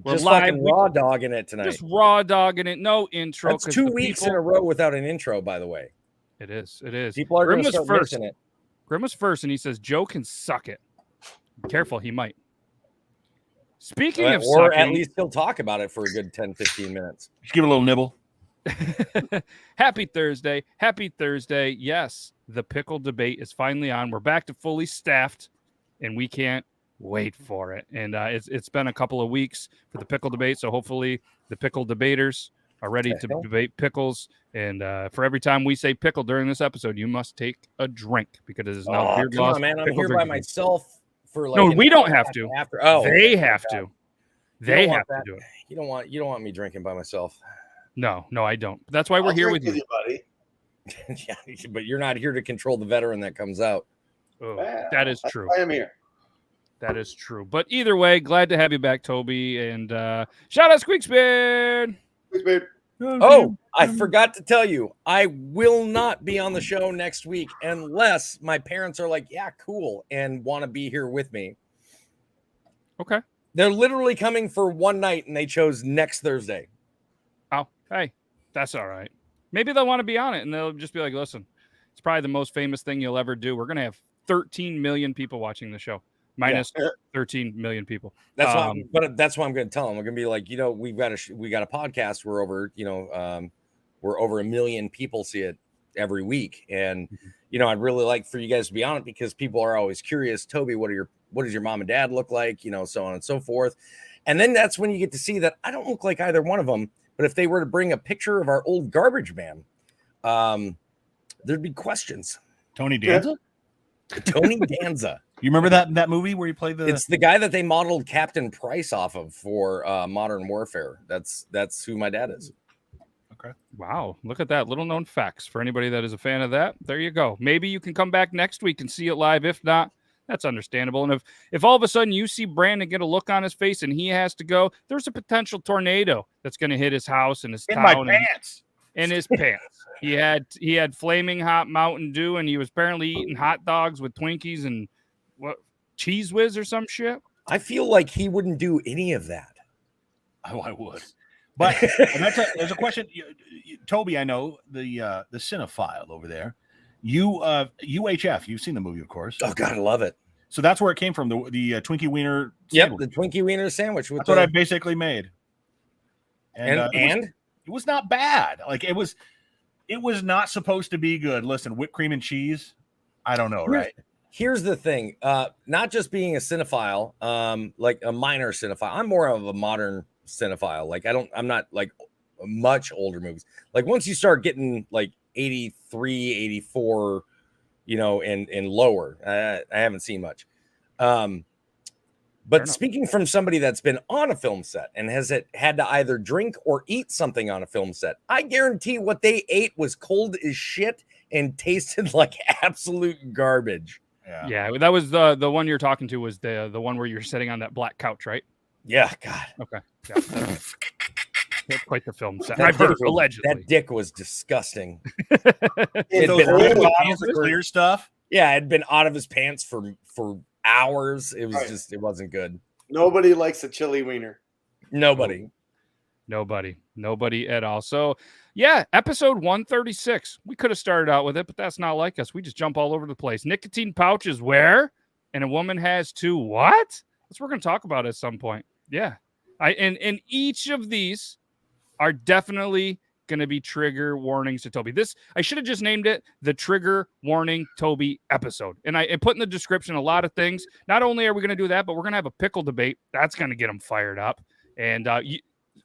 We're just live. fucking raw dogging it tonight. Just raw dogging it. No intro. That's 2 weeks in a row without an intro, by the way. It is. It is. People are going to start first. missing it. Grim was first, and he says Joe can suck it. Be careful, he might. Speaking of or sucking, at least he'll talk about it for a good 10, 15 minutes. Just give it a little nibble. Happy Thursday. Happy Thursday. Yes, the pickle debate is finally on. We're back to fully staffed, and we can't wait for it. And it's been a couple of weeks for the pickle debate, so hopefully the pickle debaters are ready to debate pickles. And for every time we say pickle during this episode, you must take a drink because it is now beard come loss. on, man. I'm here by myself for like. No, we don't have to. After. They have to. They have to do it. You don't want me drinking by myself. No, I don't. That's why we're here with you, buddy. Yeah, but you're not here to control the veteran that comes out. Oh, that is true. I am here. That is true. But either way, glad to have you back, Toby. And shout out Squeaksbeard. Squeaksbeard. Oh, I forgot to tell you, I will not be on the show next week unless my parents are like, yeah, cool, and want to be here with me. Okay. They're literally coming for one night, and they chose next Thursday. Oh, hey, that's all right. Maybe they'll want to be on it, and they'll just be like, listen, it's probably the most famous thing you'll ever do. We're going to have 13 million people watching the show. Minus 13 million people. That's why, but that's why I'm going to tell them. We're going to be like, we got a podcast. We're over, we're over 1 million people see it every week, and I'd really like for you guys to be on it because people are always curious. Toby, what does your mom and dad look like? So on and so forth. And then that's when you get to see that I don't look like either one of them. But if they were to bring a picture of our old garbage man, there'd be questions. Tony Danza. Tony Danza. You remember that movie where he played the? It's the guy that they modeled Captain Price off of for Modern Warfare. That's who my dad is. Okay. Wow, look at that. Little known facts for anybody that is a fan of that. There you go. Maybe you can come back next week and see it live. If not, that's understandable. And if all of a sudden you see Brandon get a look on his face and he has to go, there's a potential tornado that's going to hit his house and his town and his pants. He had flaming hot Mountain Dew, and he was apparently eating hot dogs with Twinkies and what Cheese Whiz or some shit. I feel like he wouldn't do any of that. Oh, I would. But there's a question, Toby. I know the cinephile over there. UHF. You've seen the movie, of course. Oh God, I love it. So that's where it came from. The Twinkie Wiener. Yep, the Twinkie Wiener sandwich. That's what I basically made. And it was not bad. Like it was not supposed to be good. Listen, whipped cream and cheese. I don't know, right? Here's the thing. Not just being a cinephile, like a minor cinephile. I'm more of a modern cinephile. Like I'm not like much older movies. Like once you start getting like 83, 84, and lower, I haven't seen much. But speaking from somebody that's been on a film set and has had to either drink or eat something on a film set, I guarantee what they ate was cold as shit and tasted like absolute garbage. Yeah, that was the one you're talking to was the one where you're sitting on that black couch, right? Yeah, God. Okay. Yeah. Quite the film set. I've heard allegedly. That dick was disgusting. The clear stuff. Yeah, it had been out of his pants for hours. It was it wasn't good. Nobody likes a chili wiener. Nobody at all. So yeah, episode 136. We could have started out with it, but that's not like us. We just jump all over the place. Nicotine pouches where? And a woman has two what? That's what we're going to talk about at some point. Yeah. And each of these are definitely going to be trigger warnings to Toby. I should have just named it the Trigger Warning Toby episode. And I put in the description a lot of things. Not only are we going to do that, but we're going to have a pickle debate. That's going to get them fired up. And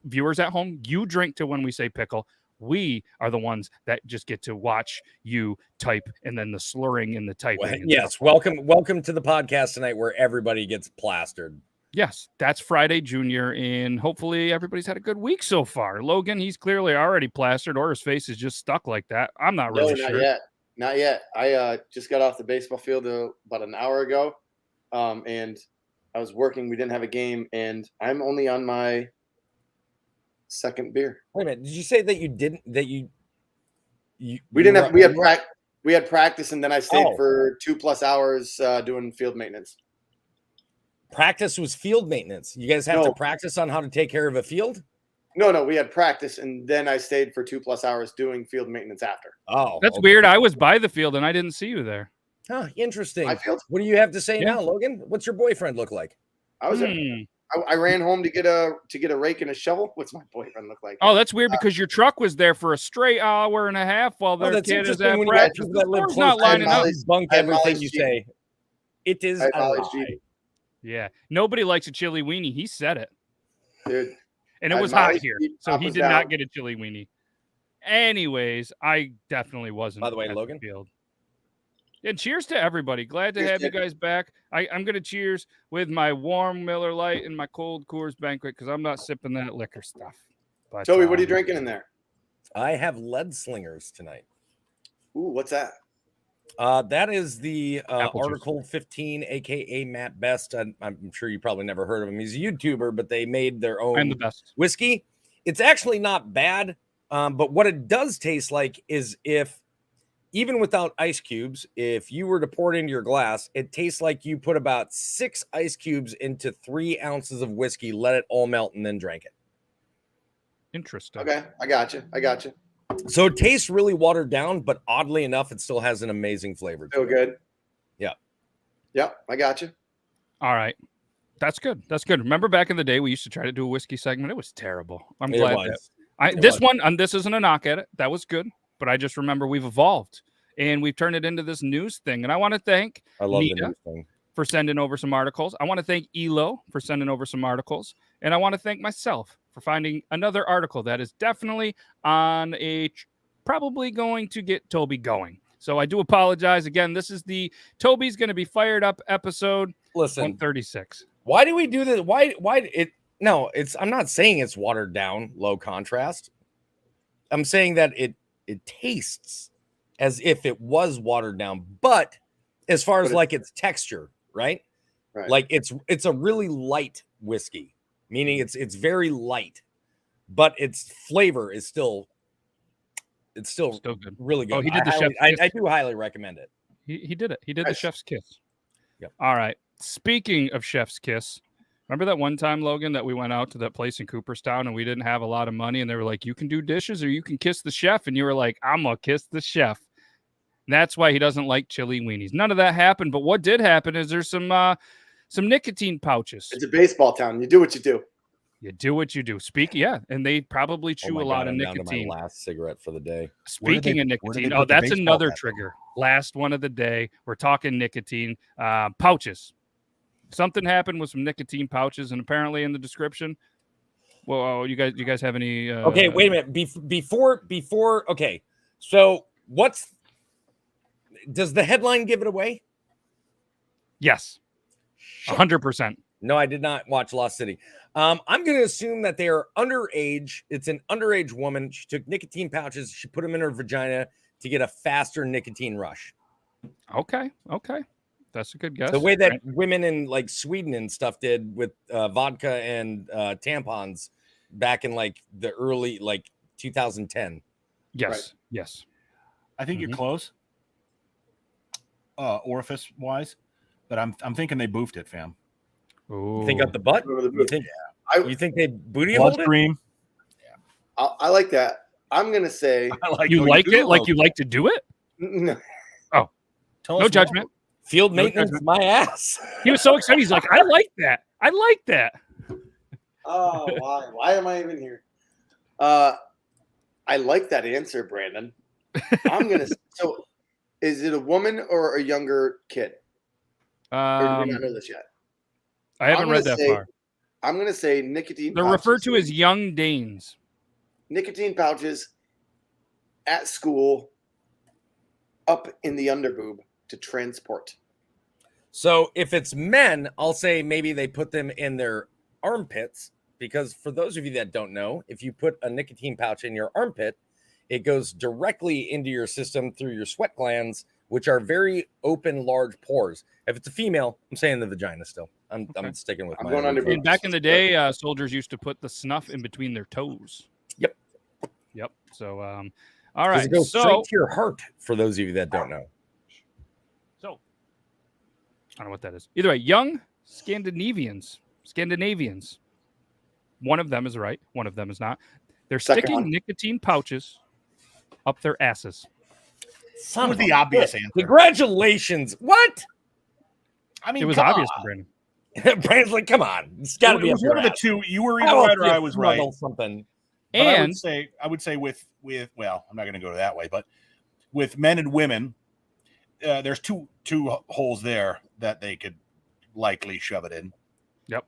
viewers at home, you drink to when we say pickle. We are the ones that just get to watch you type and then the slurring and the typing. Well, yes. Welcome to the podcast tonight where everybody gets plastered. Yes, that's Friday Junior, and hopefully everybody's had a good week so far. Logan, he's clearly already plastered, or his face is just stuck like that. I'm not really sure. Not yet. I just got off the baseball field about an hour ago, and I was working. We didn't have a game, and I'm only on my second beer. Wait a minute. Did you say that you didn't? That you we didn't have. We had practice, and then I stayed for 2+ hours doing field maintenance. Practice was field maintenance. You guys have to practice on how to take care of a field? No, we had practice, and then I stayed for 2+ hours doing field maintenance after. Oh, That's weird. I was by the field and I didn't see you there. Huh, interesting. My field? What do you have to say now, Logan? What's your boyfriend look like? I was I ran home to get a rake and a shovel. What's my boyfriend look like? Oh, that's weird because your truck was there for a straight hour and a half while their kid is at practice. That live It's not lining up. Bunk everything you say. It is a lie. Yeah, nobody likes a chili weenie. He said it, dude. And it was hot here, so he did not get a chili weenie. Anyways, I definitely wasn't. By the way, at Logan. The field. And cheers to everybody. Glad to have you guys back. I'm going to cheers with my warm Miller Lite and my cold Coors Banquet because I'm not sipping that liquor stuff. But, Toby, what are you drinking in there? I have Lead Slingers tonight. Ooh, what's that? That is the Article juice. 15, a.k.a. Matt Best. I'm sure you probably never heard of him. He's a YouTuber, but they made their own I'm the best. whiskey. It's actually not bad, but what it does taste like is even without ice cubes, if you were to pour it into your glass, it tastes like you put about 6 ice cubes into 3 ounces of whiskey, let it all melt, and then drank it. Interesting. Okay, I got you. So it tastes really watered down, but oddly enough, it still has an amazing flavor. Feel good. Yeah. Yep, I got you. All right. That's good. Remember back in the day, we used to try to do a whiskey segment. It was terrible. I'm glad that this isn't a knock at it. That was good. But I just remember we've evolved and we've turned it into this news thing. And I want to thank Nita for sending over some articles. I want to thank Elo for sending over some articles. And I want to thank myself for finding another article that is definitely on probably going to get Toby going. So I do apologize. Again, this is the Toby's going to be fired up episode 136. Why do we do this? I'm not saying it's watered down, low contrast. I'm saying that it tastes as if it was watered down, but as far as like its texture, right? Like it's a really light whiskey, meaning it's very light, but its flavor is still good. Really good. Oh, he did the chef's kiss. I do highly recommend it. He did it. He did the chef's kiss. Yep. All right. Speaking of chef's kiss, remember that one time, Logan, that we went out to that place in Cooperstown and we didn't have a lot of money and they were like, you can do dishes or you can kiss the chef. And you were like, I'm going to kiss the chef. And that's why he doesn't like chili weenies. None of that happened. But what did happen is there's some nicotine pouches. It's a baseball town. You do what you do. You do what you do. And they probably chew a lot of nicotine. Down to my last cigarette for the day. Speaking of nicotine, that's another trigger. Last one of the day. We're talking nicotine pouches. Something happened with some nicotine pouches, and apparently in the description. Well, you guys have any? Okay, wait a minute. Before. Okay, so does the headline give it away? Yes, 100%. No, I did not watch Lost City. I'm going to assume that they are underage. It's an underage woman. She took nicotine pouches. She put them in her vagina to get a faster nicotine rush. Okay. That's a good guess. The way that women in like Sweden and stuff did with vodka and tampons back in like the early 2010. Yes. Right. Yes. I think you're close. Orifice wise, but I'm thinking they boofed it, fam. Ooh. You think up the butt? You think they booty hold it? Cream. Yeah. I like that. I'm gonna say you like it, like you like to do it. No. Oh, no judgment. Field maintenance, my ass. He was so excited. He's like, I like that. Oh, why am I even here? I like that answer, Brandon. I'm gonna. So, is it a woman or a younger kid? Or do we not know this yet? I haven't read that far. I'm gonna say nicotine. They're referred to as young Danes. Nicotine pouches at school, up in the underboob to transport. So if it's men, I'll say maybe they put them in their armpits, because for those of you that don't know, if you put a nicotine pouch in your armpit, it goes directly into your system through your sweat glands, which are very open, large pores. If it's a female, I'm saying the vagina still. I'm sticking with going under. Back in the day, soldiers used to put the snuff in between their toes. Yep. So, all right. It goes straight to your heart, for those of you that don't know. So, I don't know what that is. Either way, young Scandinavians. One of them is right. One of them is not. They're Second sticking one. nicotine pouches up their asses. That was the obvious answer. Congratulations. What? I mean, It was come obvious on. to Brandon. Brandon's like, come on. It's got to It be was up your one of the ass. two. You were How either else right or do you I was right. smuggle something? But And I would say with well, I'm not going to go that way, but with men and women, there's two holes there that they could likely shove it in. Yep.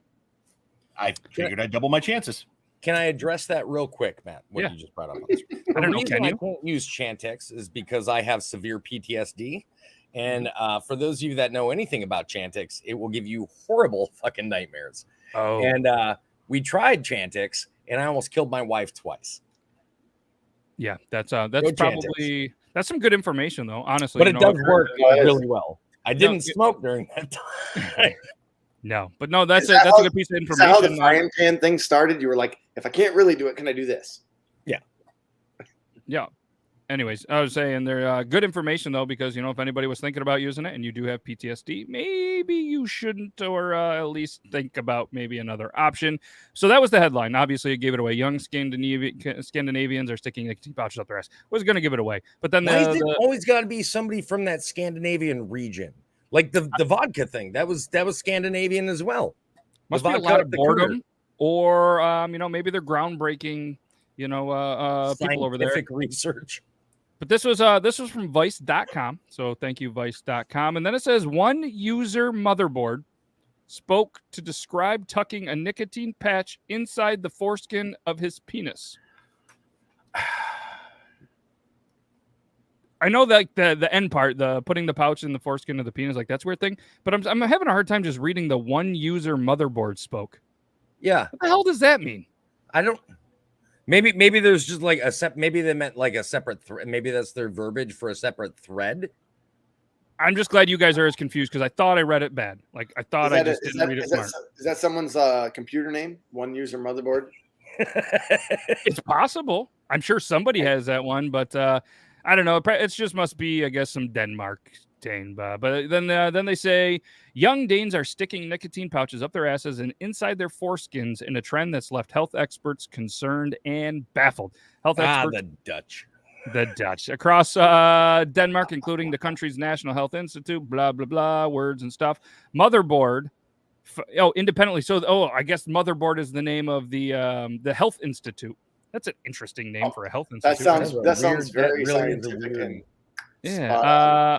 I figured I'd double my chances. Can I address that real quick, Matt? What Yeah. you just brought up. I don't know, reason can I you? can't use Chantix is because I have severe PTSD. And for those of you that know anything about Chantix, it will give you horrible fucking nightmares. Oh, And we tried Chantix, and I almost killed my wife twice. yeah, that's Go probably that's some good information though, honestly. But you it know, does if you're- work No, it is. really well. I didn't smoke during that time. No, but no, that's Is that that's how- a good piece of Is that how the information. frying pan thing started? You were like, if I can't really do it, can I do this? Yeah. Anyways, I was saying they're good information though, because you know if anybody was thinking about using it and you do have PTSD, maybe you shouldn't, or at least think about maybe another option. So that was the headline. Obviously, it gave it away. Young Scandinavians are sticking nicotine pouches up their ass. Was going to give it away, but then Why is it always got to be somebody from that Scandinavian region? Like the vodka thing, that was Scandinavian as well. must The be a vodka lot at of the boredom, or you know maybe they're groundbreaking, you know, people over there. Scientific research. But this was from Vice.com. So thank you, Vice.com. And then it says one user motherboard spoke to describe tucking a nicotine patch inside the foreskin of his penis. I know that the end part, the putting the pouch in the foreskin of the penis, like that's a weird thing. But I'm having a hard time just reading the one user motherboard spoke. Yeah, What the hell does that mean? I don't. Maybe there's just like maybe they meant like a separate thread. Maybe that's their verbiage for a separate thread. I'm just glad you guys are as confused because I thought I read it bad. Like I thought I just didn't read it smart. Is that someone's computer name? One user motherboard? It's possible. I'm sure somebody has that one, but I don't know. It just must be, I guess, some Denmark Dane. But then they say young Danes are sticking nicotine pouches up their asses and inside their foreskins in a trend that's left health experts concerned and baffled. Health experts, the Dutch across Denmark, including the country's National Health Institute, blah blah blah, words and stuff. Motherboard. Independently. So, I guess Motherboard is the name of the Health Institute. That's an interesting name for a health institute. That sounds very scientific. Yeah.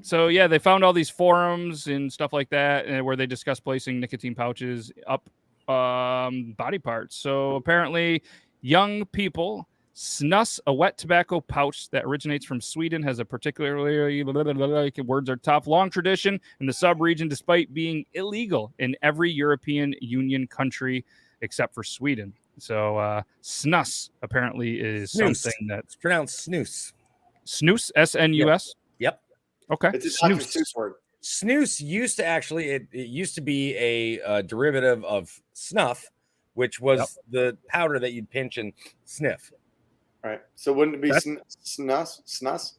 So yeah, they found all these forums and stuff like that where they discuss placing nicotine pouches up body parts. So apparently, young people snus a wet tobacco pouch that originates from Sweden has a particularly words are tough long tradition in the sub-region, despite being illegal in every European Union country except for Sweden. So snus apparently is something that's pronounced snus. Snus, S-N-U-S. Yep. Okay. It's a snus word. Snus used to actually it used to be a derivative of snuff, which was the powder that you'd pinch and sniff. Right. So wouldn't it be snus?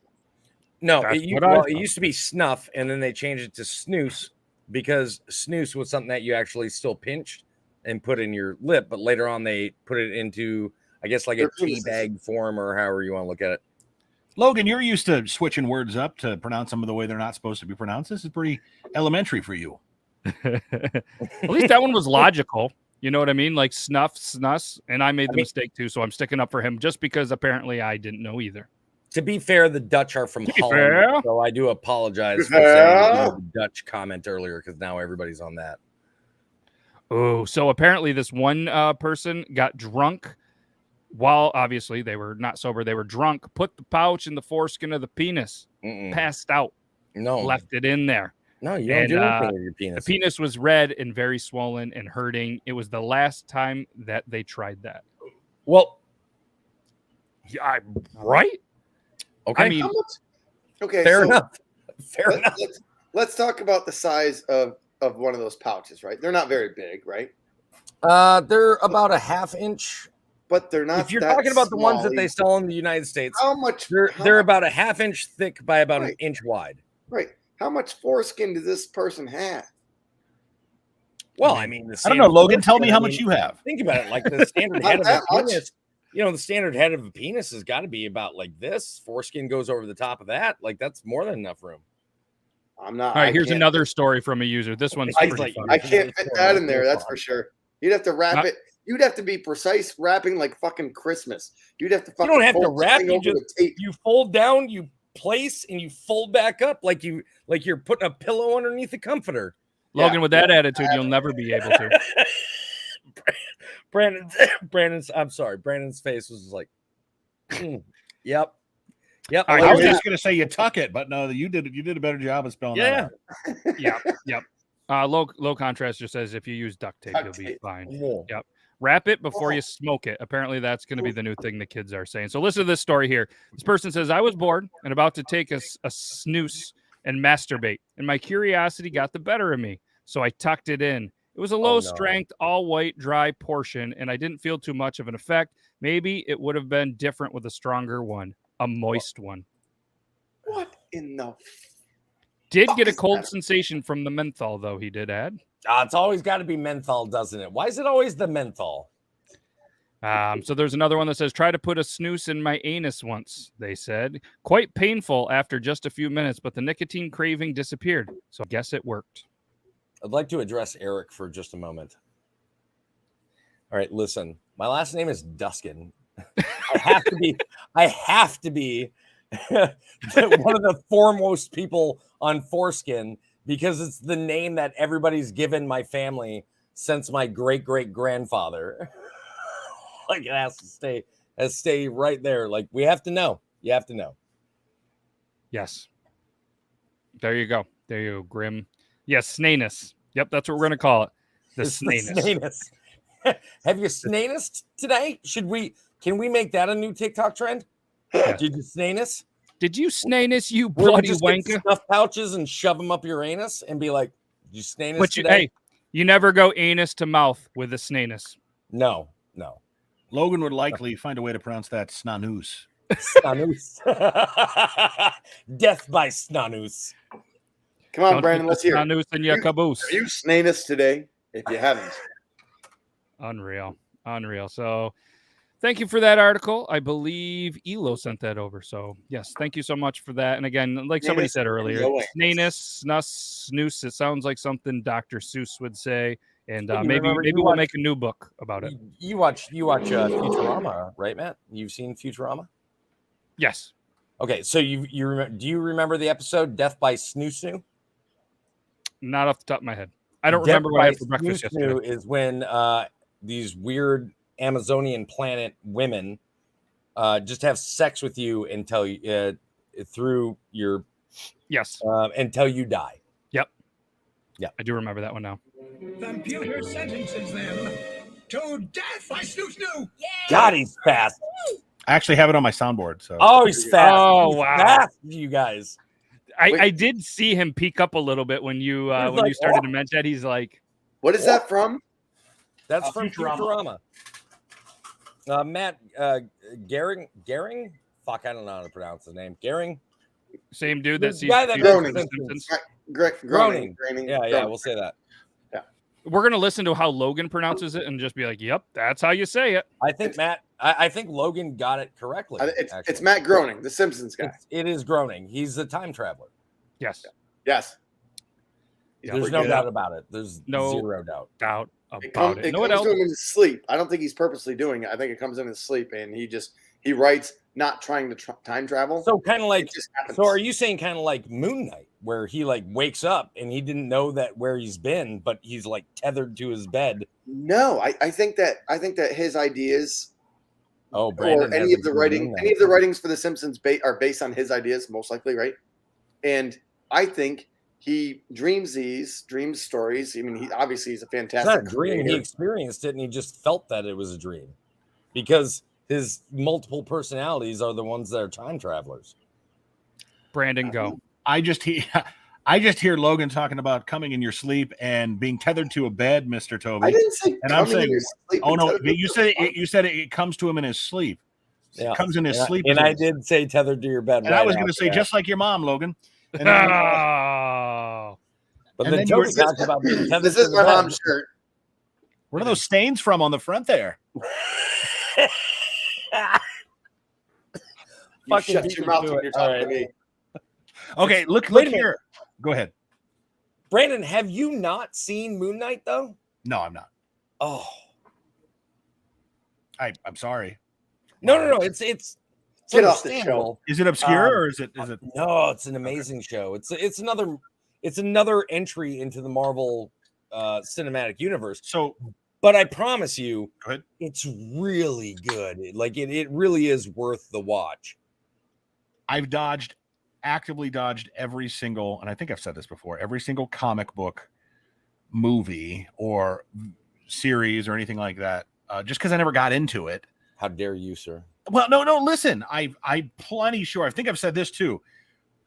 No, it used to be snuff, and then they changed it to snus because snus was something that you actually still pinched and put in your lip, but later on they put it into, I guess, like a tea bag form or however you want to look at it. Logan, you're used to switching words up to pronounce them the way they're not supposed to be pronounced. This is pretty elementary for you. At least that one was logical. You know what I mean? Like snuff, snus. And I made the mistake too. So I'm sticking up for him just because apparently I didn't know either. To be fair, the Dutch are from Holland. So I do apologize for saying the Dutch comment earlier because now everybody's on that. Oh, so apparently this one person got drunk while obviously they were not sober. They were drunk, put the pouch in the foreskin of the penis, passed out, left it in there. No, you don't do anything with your penis. The penis was red and very swollen and hurting. It was the last time that they tried that. Well, yeah, right? Okay. I mean, fair enough. Let's talk about the size of one of those pouches, right? They're not very big, right? They're about a half inch. But they're not. If you're talking about the ones that they sell in the United States, how much? They're about a half inch thick by about an inch wide. Right. How much foreskin does this person have? Well, I mean, I don't know, Logan. Tell me how much you have. Think about it. Like the standard head of Not a that much. penis. You know, the standard head of a penis has got to be about like this. Foreskin goes over the top of that. Like that's more than enough room. I'm not. All right, here's can't- another story from a user. This one's I- pretty like, funny. I can't fit that in there. That's for sure. You'd have to wrap Not- it. You'd have to be precise wrapping like fucking Christmas. You'd have to fucking. don't have to fold wrap, something you over just- the tape. You fold down, you place, and you fold back up like you're putting a pillow underneath the comforter. Logan, Yeah. with that attitude, you'll never be able to. Brandon's. I'm sorry. Brandon's face was just like, yep. All right, I here's was that- just going to say you tuck it, but no, you did a better job of spelling Yeah. that out. Yep. Low contrast just says if you use duct tape, Duct you'll be tape. fine. Whoa. Yep. Wrap it before you smoke it. Apparently, that's going to be the new thing the kids are saying. So listen to this story here. This person says, I was bored and about to take a snooze and masturbate, and my curiosity got the better of me. So I tucked it in. It was a low strength, all white, dry portion, and I didn't feel too much of an effect. Maybe it would have been different with a stronger one, a moist one. What in the? Did fuck get a is cold that? sensation from the menthol, though, he did add. It's always got to be menthol, doesn't it? Why is it always the menthol? So there's another one that says, try to put a snooze in my anus once, they said. Quite painful after just a few minutes, but the nicotine craving disappeared. So I guess it worked. I'd like to address Eric for just a moment. All right, listen. My last name is Duskin. I have to be one of the foremost people on Foreskin because it's the name that everybody's given my family since my great-great-grandfather. Like it has to stay right there. Like we have to know. You have to know. Yes. There you go. There you go, Grim. Yes, snanus. Yep, that's what we're going to call it. The It's the snanus. snanus. Have you snanus today? Can we make that a new TikTok trend? Yeah. Did you snanus? Did you snanus, you Where we bloody just get wanker? snuff pouches and shove them up your anus and be like, "Did you snanus But you, today?" hey, you never go anus to mouth with a snanus. No. Logan would likely find a way to pronounce that snanoose. Snanus. Death by snanus. Come on, Don't Brandon. put Let's the hear. it. snanus in your caboose. Have you snained us today? If you haven't, Unreal. So thank you for that article. I believe Elo sent that over. So yes, thank you so much for that. And again, like somebody said earlier, snanus, snus, snooze. It sounds like something Dr. Seuss would say. And Hey, you maybe remember- you we'll watch- make a new book about it. You watch Futurama, right, Matt? You've seen Futurama? Yes. Okay, so do you remember the episode Death by Snoo? Not off the top of my head. I don't Death remember what I by had for breakfast Snoo yesterday. is when these weird Amazonian planet women just have sex with you until through your Yes. until you die. I do remember that one now. Computer sentences them to death by snoo. God, he's fast. I actually have it on my soundboard. So Oh, he's fast. Oh, He's wow. fast, you guys. I did see him peek up a little bit when you like, started to mention that. He's like, what is that from? That's from Futurama. Futurama. Matt Gehring. Fuck, I don't know how to pronounce his name. Gehring. same dude The that sees guy that Future makes The Simpsons. Simpsons. Groaning. Yeah, we'll say that. We're gonna listen to how Logan pronounces it and just be like, "Yep, that's how you say it." I think Matt. I think Logan got it correctly. It's actually. Matt Groening, the Simpsons guy. It is Groening. He's the time traveler. Yes, Yes. There's no doubt about it. There's No zero doubt. doubt It about comes, it. it Know what comes else? to him in his sleep. I don't think he's purposely doing it. I think it comes in his sleep, and he writes not trying to time travel. So kind of like. it just happens. So are you saying kind of like Moon Knight, where he like wakes up and he didn't know that where he's been, but he's like tethered to his bed? No, I think that his ideas Oh, Brandon or any hasn't of the seen writing, Moon Knight. any of the writings for the Simpsons are based on his ideas, most likely, right? And I think he dreams stories. I mean, he's a It's fantastic not a dream. He creator. experienced it and he just felt that it was a dream because his multiple personalities are the ones that are time travelers. Brandon, go. I just hear Logan talking about coming in your sleep and being tethered to a bed, Mr. Toby. I didn't say. And I'm coming in saying- your sleep Oh no, and you said it comes to him in his sleep. Yeah. It comes in his sleep. And I did say tethered to your bed. And I was going to say just like your mom, Logan. And then, Oh, But And then then you were- Toby talks about being tethered This to is the my bed. mom's shirt. Where are those stains from on the front there? You Fucking shut beat your me mouth to when it. you're All talking right. to me. Okay, look Wait a minute. here. Go ahead. Brandon, have you not seen Moon Knight though? No, I'm not. Oh I'm sorry. no! It's Get off the show. understandable. Is it obscure Um, or is it? No, it's an amazing show. It's another entry into the Marvel cinematic universe. So But I promise you, go ahead. it's really good. It really is worth the watch. I've actively dodged every single, and I think I've said this before, every single comic book movie or series or anything like that, just because I never got into it. How dare you, sir? Well, no, listen, I'm plenty sure. I think I've said this too.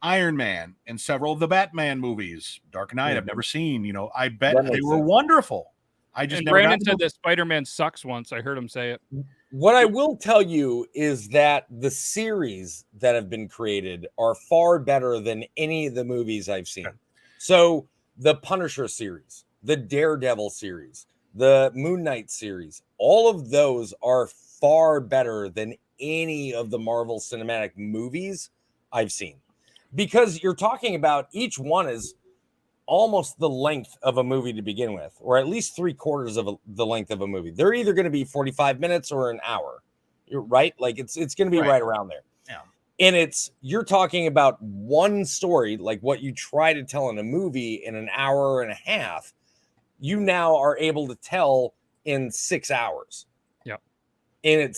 Iron Man and several of the Batman movies, Dark Knight, I've never seen. I bet That they makes were sense. wonderful. I just And never Brandon got said into that Spider-Man sucks once. I heard him say it. What I will tell you is that the series that have been created are far better than any of the movies I've seen. So the Punisher series, the Daredevil series, the Moon Knight series, all of those are far better than any of the Marvel Cinematic movies I've seen. Because you're talking about each one is almost the length of a movie to begin with, or at least 3/4 of the length of a movie. They're either going to be 45 minutes or an hour. You're right. Like it's going to be right around there. Yeah. And you're talking about one story, like what you try to tell in a movie in an hour and a half, you now are able to tell in 6 hours. Yep. And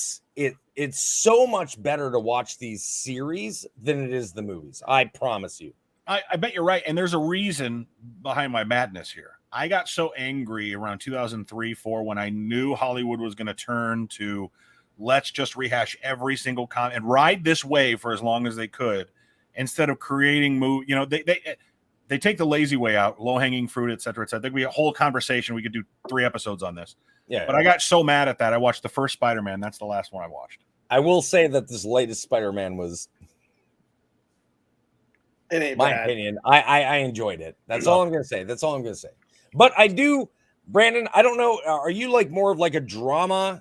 it's so much better to watch these series than it is the movies. I promise you. I bet you're right. And there's a reason behind my madness here. I got so angry around 2003-4 when I knew Hollywood was going to turn to let's just rehash every single comment and ride this wave for as long as they could instead of creating they take the lazy way out, low-hanging fruit, et cetera, et cetera. I think we have a whole conversation. We could do 3 episodes on this. Yeah. But I got so mad at that. I watched the first Spider-Man. That's the last one I watched. I will say that this latest Spider-Man was It ain't my bad. opinion. I enjoyed it. That's all I'm gonna say. But I do, Brandon. I don't know. Are you like more of like a drama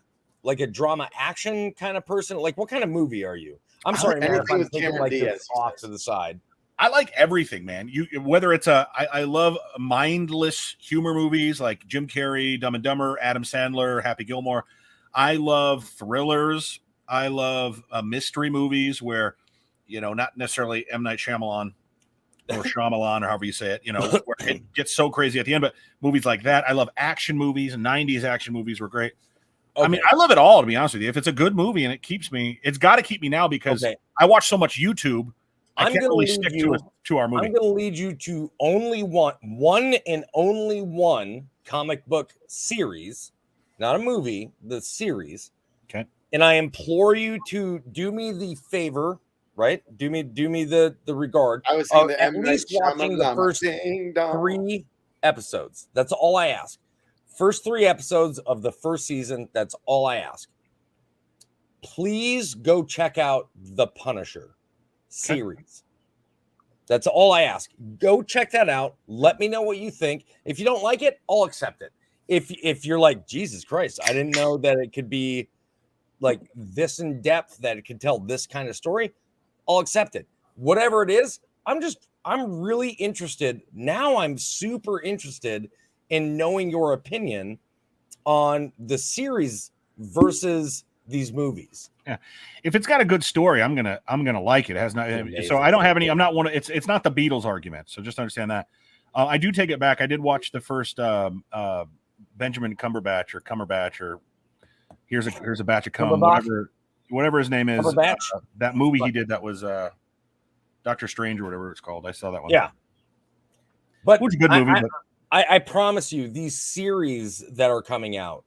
action kind of person? Like what kind of movie are you? I'm sorry, man, if anything I'm with taking Cameron like this Diaz, he off says. to the side. I like everything, man. Whether it's I love mindless humor movies like Jim Carrey, Dumb and Dumber, Adam Sandler, Happy Gilmore. I love thrillers. I love mystery movies where, not necessarily M. Night Shyamalan or Shyamalan or however you say it, where it gets so crazy at the end. But movies like that, I love action movies. And 90s action movies were great. Okay. I mean, I love it all, to be honest with you. If it's a good movie and it's got to keep me now because I watch so much YouTube. I can't really stick to our movie. I'm going to lead you to only one and only one comic book series, not a movie, the series. Okay. And I implore you to do me the favor, right? Do me the regard. I was saying the at M. least Night watching the Shyamalan. first Ding dong. 3 episodes. That's all I ask. First 3 episodes of the first season. That's all I ask. Please go check out The Punisher series. That's all I ask. Go check that out. Let me know what you think. If you don't like it, I'll accept it. If you're like, Jesus Christ, I didn't know that it could be like this in depth, that it could tell this kind of story, I'll accept it. Whatever it is, I'm really interested. Now I'm super interested in knowing your opinion on the series versus these movies. Yeah. If it's got a good story, I'm gonna like it. It has not. So I don't have any. I'm not one. It's not the Beatles argument. So just understand that. I do take it back. I did watch the first Benjamin Cumberbatch or here's a batch of cum, whatever his name is. That movie he did that was Doctor Strange or whatever it's called. I saw that one. Yeah, but it was a good movie. I promise you, these series that are coming out,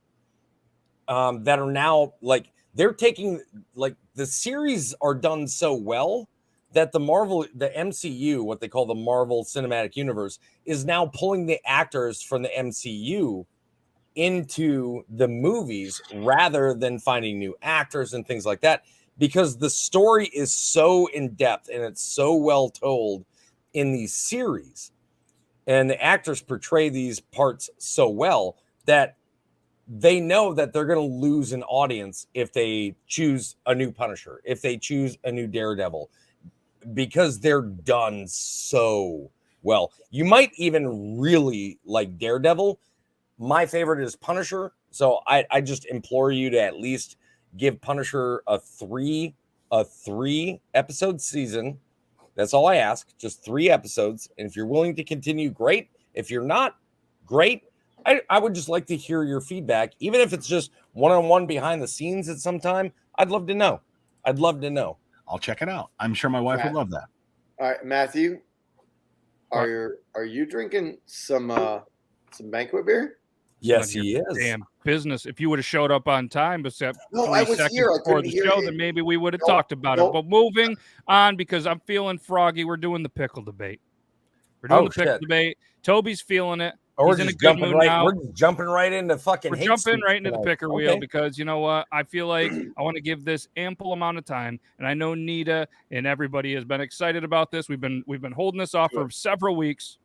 that are now like they're taking like the series are done so well that the MCU, what they call the Marvel Cinematic Universe, is now pulling the actors from the MCU into the movies rather than finding new actors and things like that, because the story is so in depth and it's so well told in these series And the actors portray these parts so well that they know that they're going to lose an audience if they choose a new Punisher, if they choose a new Daredevil, because they're done so well. You might even really like Daredevil. My favorite is Punisher. So I just implore you to at least give Punisher a three episode season. That's all I ask. Just 3 episodes. And if you're willing to continue, great. If you're not, great. I would just like to hear your feedback, even if it's just one-on-one behind the scenes at some time. I'd love to know. I'd love to know. I'll check it out. I'm sure my wife would love that. All right, Matthew, are you drinking some banquet beer? Yes, he is. Damn business. If you would have showed up on time, but No, I was here. I before couldn't the hear show, you. then maybe we would have No, talked about no. it. But moving on, because I'm feeling froggy. We're doing the pickle debate. We're doing the pickle debate. Toby's feeling it. Or He's in a good mood now. We're just jumping right into fucking. We're hate jumping speech right into the tonight. picker wheel because you know what? I feel like I want to give this ample amount of time, and I know Nita and everybody has been excited about this. We've been holding this off for several weeks.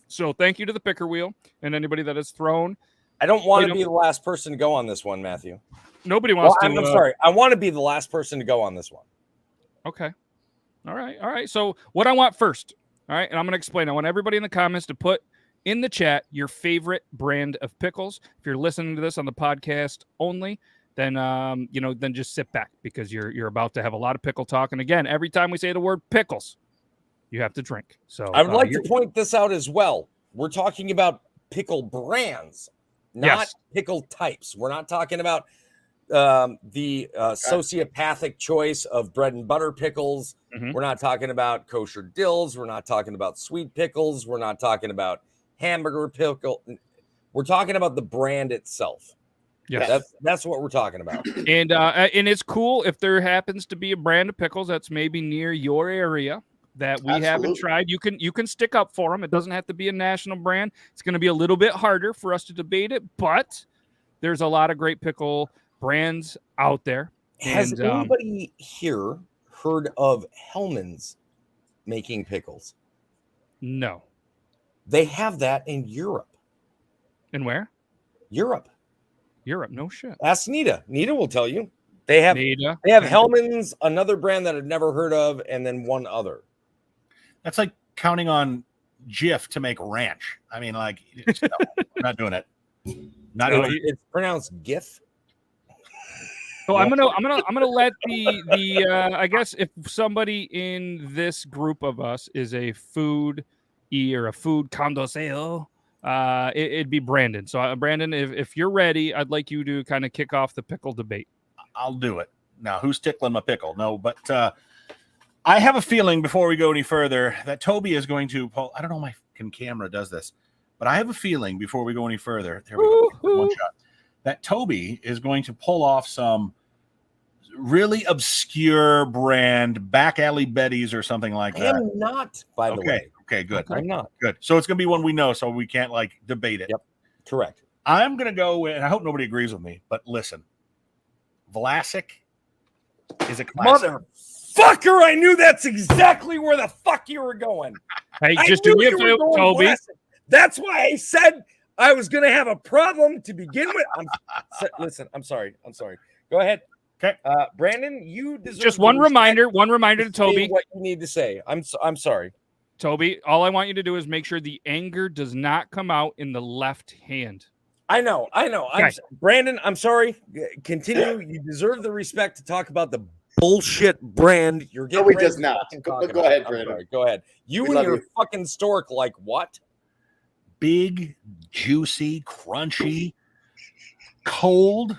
So thank you to the picker wheel and anybody that has thrown. I don't want to be the last person to go on this one, Matthew. Nobody wants to. I'm sorry. I want to be the last person to go on this one. Okay. All right. So what I want first, all right, and I'm going to explain. I want everybody in the comments to put in the chat your favorite brand of pickles. If you're listening to this on the podcast only, then then just sit back because you're about to have a lot of pickle talk. And again, every time we say the word pickles, you have to drink. So I would like to point this out as well. We're talking about pickle brands, not pickle types. We're not talking about the sociopathic choice of bread and butter pickles. Mm-hmm. We're not talking about kosher dills. We're not talking about sweet pickles. We're not talking about hamburger pickle. We're talking about the brand itself. Yes. That's what we're talking about. And it's cool if there happens to be a brand of pickles that's maybe near your area that we haven't tried. You can stick up for them. It doesn't have to be a national brand. It's going to be a little bit harder for us to debate it, but there's a lot of great pickle brands out there. Has anybody here heard of Hellman's making pickles? No. They have that in Europe. And where? Europe. No shit. Ask Nita. Nita will tell you. They have Nita. They have Hellman's, another brand that I've never heard of, and then one other. That's like counting on Jif to make ranch. I mean, like, no, we're not doing it. Not doing it. It's pronounced GIF. So I'm gonna let the I guess if somebody in this group of us is a food or a food connoisseur, it'd be Brandon. So Brandon, if you're ready, I'd like you to kind of kick off the pickle debate. I'll do it. Now, who's tickling my pickle? No, but I have a feeling before we go any further that Toby is going to pull. I don't know my camera does this, but I have a feeling before we go any further, there we go, one shot, that Toby is going to pull off some really obscure brand, back alley Betty's or something like that. I'm not, by the way. Okay, good. I'm not. Good. So it's going to be one we know, so we can't like debate it. Yep, correct. I'm going to go with, and I hope nobody agrees with me, but listen, Vlasic is a classic. Motherfucker, I knew that's exactly where the fuck you were going. Hey, just do me a favor, Toby. Vlasic. That's why I said I was going to have a problem to begin with. Listen, I'm sorry. Go ahead. Okay. Brandon, you deserve just one reminder to Toby. What you need to say. I'm sorry. Toby, all I want you to do is make sure the anger does not come out in the left hand. I know. Okay. Brandon, I'm sorry. Continue. You deserve the respect to talk about the bullshit brand you're getting. No, he does not. Go ahead, Brandon. Sorry, go ahead. You and your fucking stork like what? Big, juicy, crunchy, cold.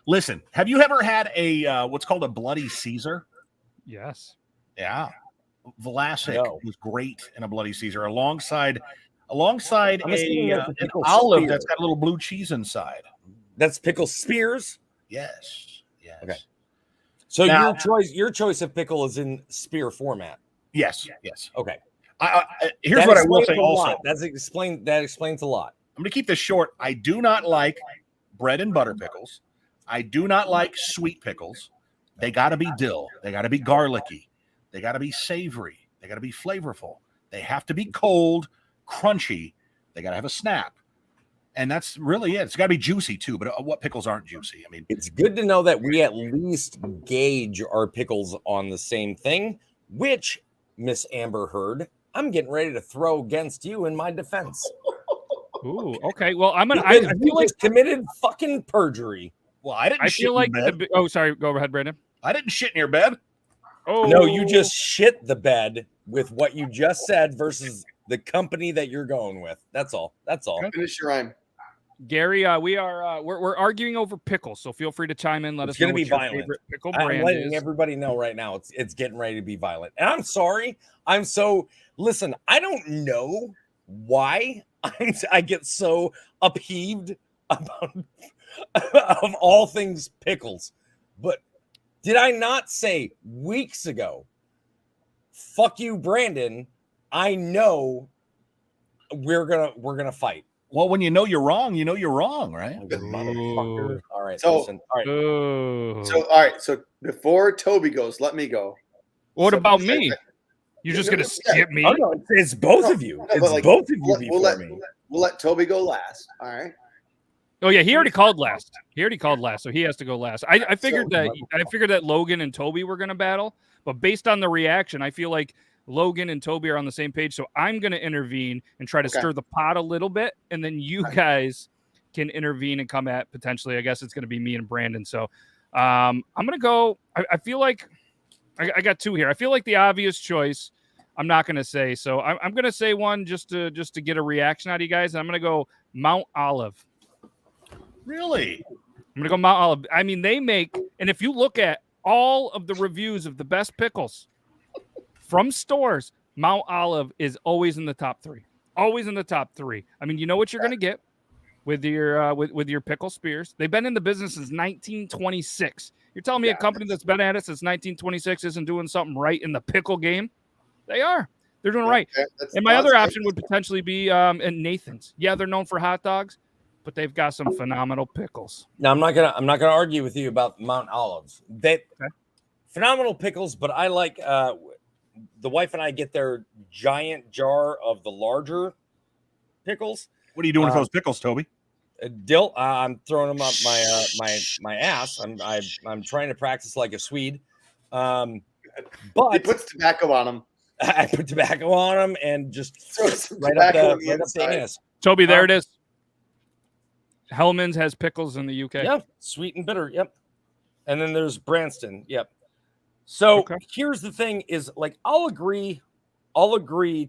Listen, have you ever had a what's called a Bloody Caesar? Yes. Yeah. Vlasic was great in a Bloody Caesar alongside an olive that's got a little blue cheese inside. That's pickle spears? Yes. Okay. So now, your choice of pickle is in spear format. Yes. Okay. Here's what I will say also. That explains a lot. I'm going to keep this short. I do not like bread and butter pickles. I do not like sweet pickles. They got to be dill. They got to be garlicky. They got to be savory. They got to be flavorful. They have to be cold, crunchy. They got to have a snap. And that's really it. It's got to be juicy too. But what pickles aren't juicy? I mean, It's good to know that we at least gauge our pickles on the same thing, which Miss Amber Heard, I'm getting ready to throw against you in my defense. Ooh, okay. Well, I'm gonna. Because I you feel like just committed fucking perjury. well, I didn't. I shit feel like. in bed. Oh, sorry. Go ahead, Brandon. I didn't shit in your bed. Oh No, you just shit the bed with what you just said versus the company that you're going with. That's all. That's all. Finish your rhyme. Gary. We are. We're arguing over pickles, so feel free to chime in. Let It's us know gonna what be your violent. favorite pickle I'm brand letting is. everybody know right now. It's getting ready to be violent. And I'm sorry. Listen, I don't know why I get so upheaved about of all things pickles. But did I not say weeks ago, fuck you, Brandon? I know we're gonna fight. Well, when you know you're wrong, you know you're wrong, right? You motherfucker. All right, So- listen. All right. Oh. So all right. So before Toby goes, let me go. What So- about me? You're just gonna skip me? Oh, no, it's both of you. No, It's but, like, both of you We'll, before let, me. we'll let Toby go last. All right. Oh yeah, he already called last. So he has to go last. I figured that Logan and Toby were gonna battle, but based on the reaction, I feel like Logan and Toby are on the same page. So I'm gonna intervene and try to Okay. stir the pot a little bit, and then you guys can intervene and come at potentially. I guess it's gonna be me and Brandon. So I'm gonna go. I feel like I got two here. I feel like the obvious choice. I'm not gonna say. So I'm gonna say one just to get a reaction out of you guys. I'm gonna go Mount Olive. Really? I'm gonna go Mount Olive. I mean, they make, and if you look at all of the reviews of the best pickles from stores, Mount Olive is always in the top three. Always in the top three. I mean, you know what you're gonna get with your with your pickle spears. They've been in the business since 1926. You're telling me a company that's been at it since 1926 isn't doing something right in the pickle game? They are. They're doing right. And my other option would potentially be in Nathan's. Yeah, they're known for hot dogs, but they've got some phenomenal pickles. Now I'm not gonna argue with you about Mount Olive. Phenomenal pickles, but I like the wife and I get their giant jar of the larger pickles. What are you doing with those pickles, Toby? Dill, I'm throwing them up my ass. I'm trying to practice like a Swede. He But puts tobacco on him. I put tobacco on them and just Throw some right up tobacco on the inside. anus. Toby, there it is. Hellman's has pickles in the UK. Yep, sweet and bitter. Yep. And then there's Branston. Yep. So here's the thing: is like I'll agree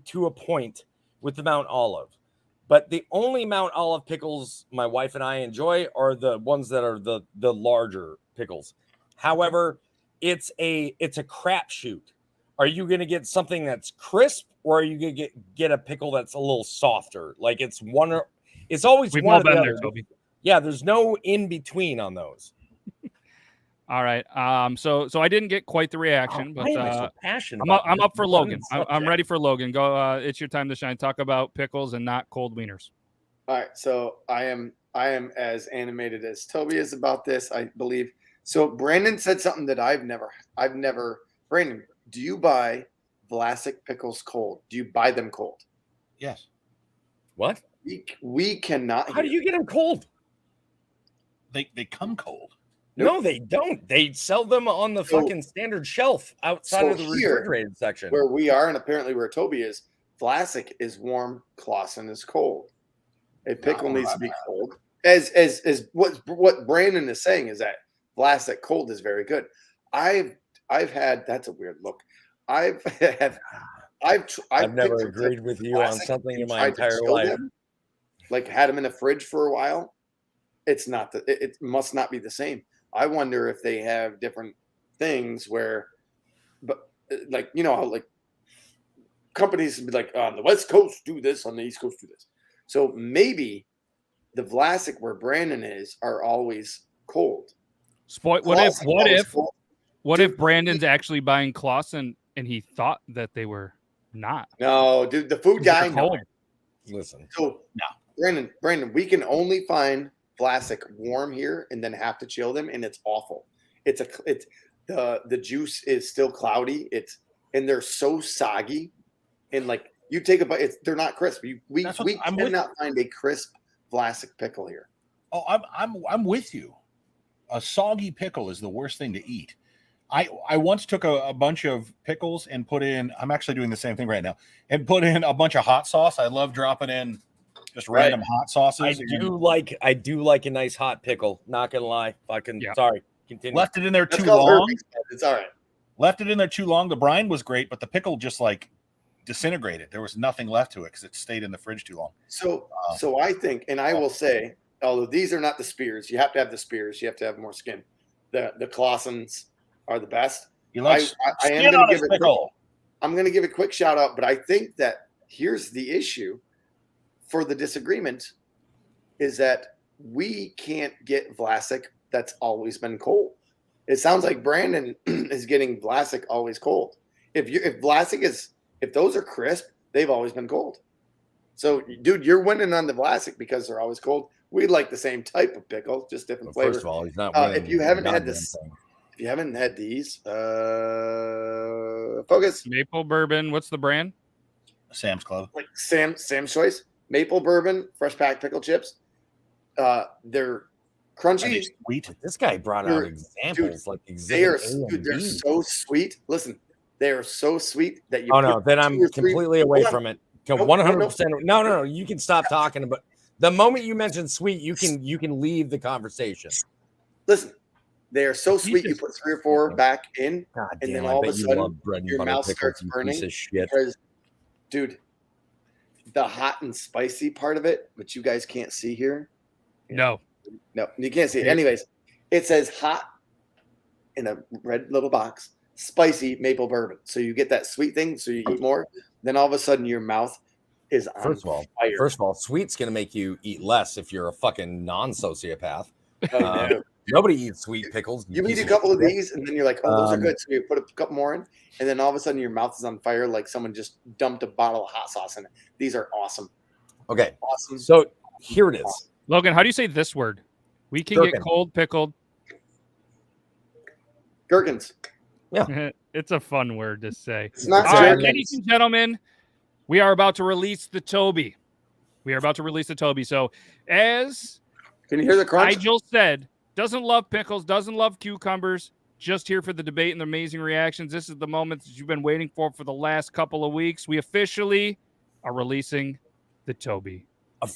to a point with the Mount Olive, but the only Mount Olive pickles my wife and I enjoy are the ones that are the larger pickles. However, it's a crapshoot. Are you going to get something that's crisp, or are you going to get a pickle that's a little softer? Like it's always We've one all or the been other. there, Toby. Yeah, there's no in between on those. All right. So I didn't get quite the reaction, but Why am I so passionate? I'm up for this Logan. one I'm subject? ready for Logan. Go. It's your time to shine. Talk about pickles and not cold wieners. All right, so I am as animated as Toby is about this, I believe. So Brandon said something that I've never. Brandon, do you buy Vlasic pickles cold? Do you buy them cold? Yes. What? We cannot. How do you get them cold? They come cold. No, they don't. They sell them on the fucking standard shelf outside of the refrigerated section. Where we are, and apparently where Toby is, Vlasic is warm, Clausen is cold. A pickle needs to be cold. As what Brandon is saying is that Vlasic cold is very good. I've had, that's a weird look. I've never agreed with you on something in my entire life. Like had them in the fridge for a while. It's not it must not be the same. I wonder if they have different things where, but like, you know, how like companies be like on the West Coast do this, on the East Coast do this. So maybe the Vlasic where Brandon is are always cold. What if Brandon's actually buying Clausen and he thought that they were not? No, dude, the food guy. No. Listen. So no, Brandon, we can only find Vlasic warm here and then have to chill them, and it's awful. It's the juice is still cloudy. And they're so soggy, and like You take a bite. They're not crisp. We I'm cannot find a crisp Vlasic pickle here. Oh, I'm with you. A soggy pickle is the worst thing to eat. I once took a bunch of pickles and put in. I'm actually doing the same thing right now, and put in a bunch of hot sauce. I love dropping in just random hot sauces. I do like a nice hot pickle. Not gonna lie. Sorry. Continue. Left it in there That's too called long. It's all right. Left it in there too long. The brine was great, but the pickle just like disintegrated. There was nothing left to it because it stayed in the fridge too long. So I think, and I will say, although these are not the spears, you have to have the spears. You have to have more skin. The Clausens are the best. I am going to give it. I'm going to give a quick shout out, but I think that here's the issue for the disagreement is that we can't get Vlasic that's always been cold. It sounds like Brandon is getting Vlasic always cold. If those are crisp, they've always been cold. So, dude, you're winning on the Vlasic because they're always cold. We like the same type of pickle, just different flavor. First of all, he's not winning. If you haven't had these, focus. Maple bourbon. What's the brand? Sam's Club. Like Sam's Choice, maple bourbon, fresh packed pickle chips. They're crunchy. Sweet. This guy brought out examples like they're so sweet. Listen, they are so sweet that you. Oh no, then I'm completely away from it. 100%. No. You can stop talking about. The moment you mention sweet, you can leave the conversation. Listen, they are so sweet. You put 3 or 4 back in, and then all of a sudden your mouth starts burning. Because, dude, the hot and spicy part of it, which you guys can't see here. No, you can't see it. Anyways, it says hot in a red little box, spicy maple bourbon. So you get that sweet thing. So you eat more. Then all of a sudden your mouth is on fire. First of all, sweet's gonna make you eat less if you're a fucking non-sociopath. Nobody eats sweet pickles. You eat a couple of these, and then you're like, "Oh, those are good." So you put a couple more in, and then all of a sudden your mouth is on fire, like someone just dumped a bottle of hot sauce in it. These are awesome. Okay, awesome. So here it is, Logan. How do you say this word? We can get cold pickled gherkins. Yeah, it's a fun word to say. It's not all right, ladies and gentlemen. We are about to release the Toby. So, as can you hear the crunch? Nigel said, doesn't love pickles, doesn't love cucumbers, just here for the debate and the amazing reactions. This is the moment that you've been waiting for the last couple of weeks. We officially are releasing the Toby.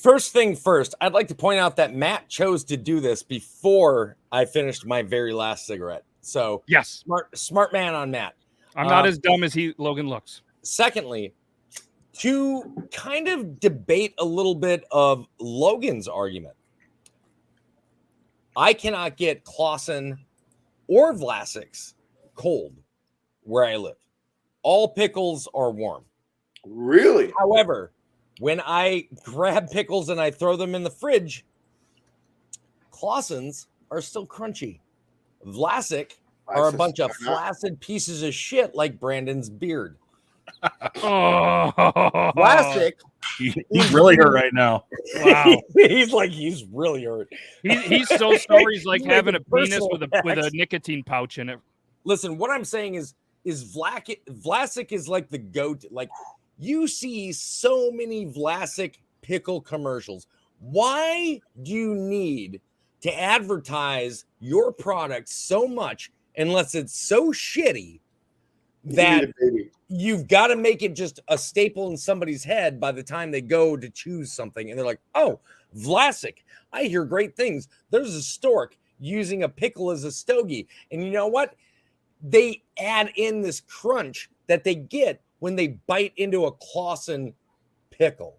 First thing first, I'd like to point out that Matt chose to do this before I finished my very last cigarette. So, yes, smart man on Matt. I'm not as dumb as Logan looks. Secondly, to kind of debate a little bit of Logan's argument, I cannot get Clausen or Vlasic's cold where I live. All pickles are warm. Really? However, when I grab pickles and I throw them in the fridge, Clausen's are still crunchy. Vlasic are a bunch of flaccid pieces of shit like Brandon's beard. Vlasic, he's really hurt right now. Wow, he's really hurt. He's so sore. He's like having a penis with a nicotine pouch in it. Listen, what I'm saying is Vlasic is like the goat. Like you see so many Vlasic pickle commercials. Why do you need to advertise your product so much unless it's so shitty that you've got to make it just a staple in somebody's head by the time they go to choose something? And they're like, oh, Vlasic, I hear great things. There's a stork using a pickle as a stogie. And you know what? They add in this crunch that they get when they bite into a Clausen pickle.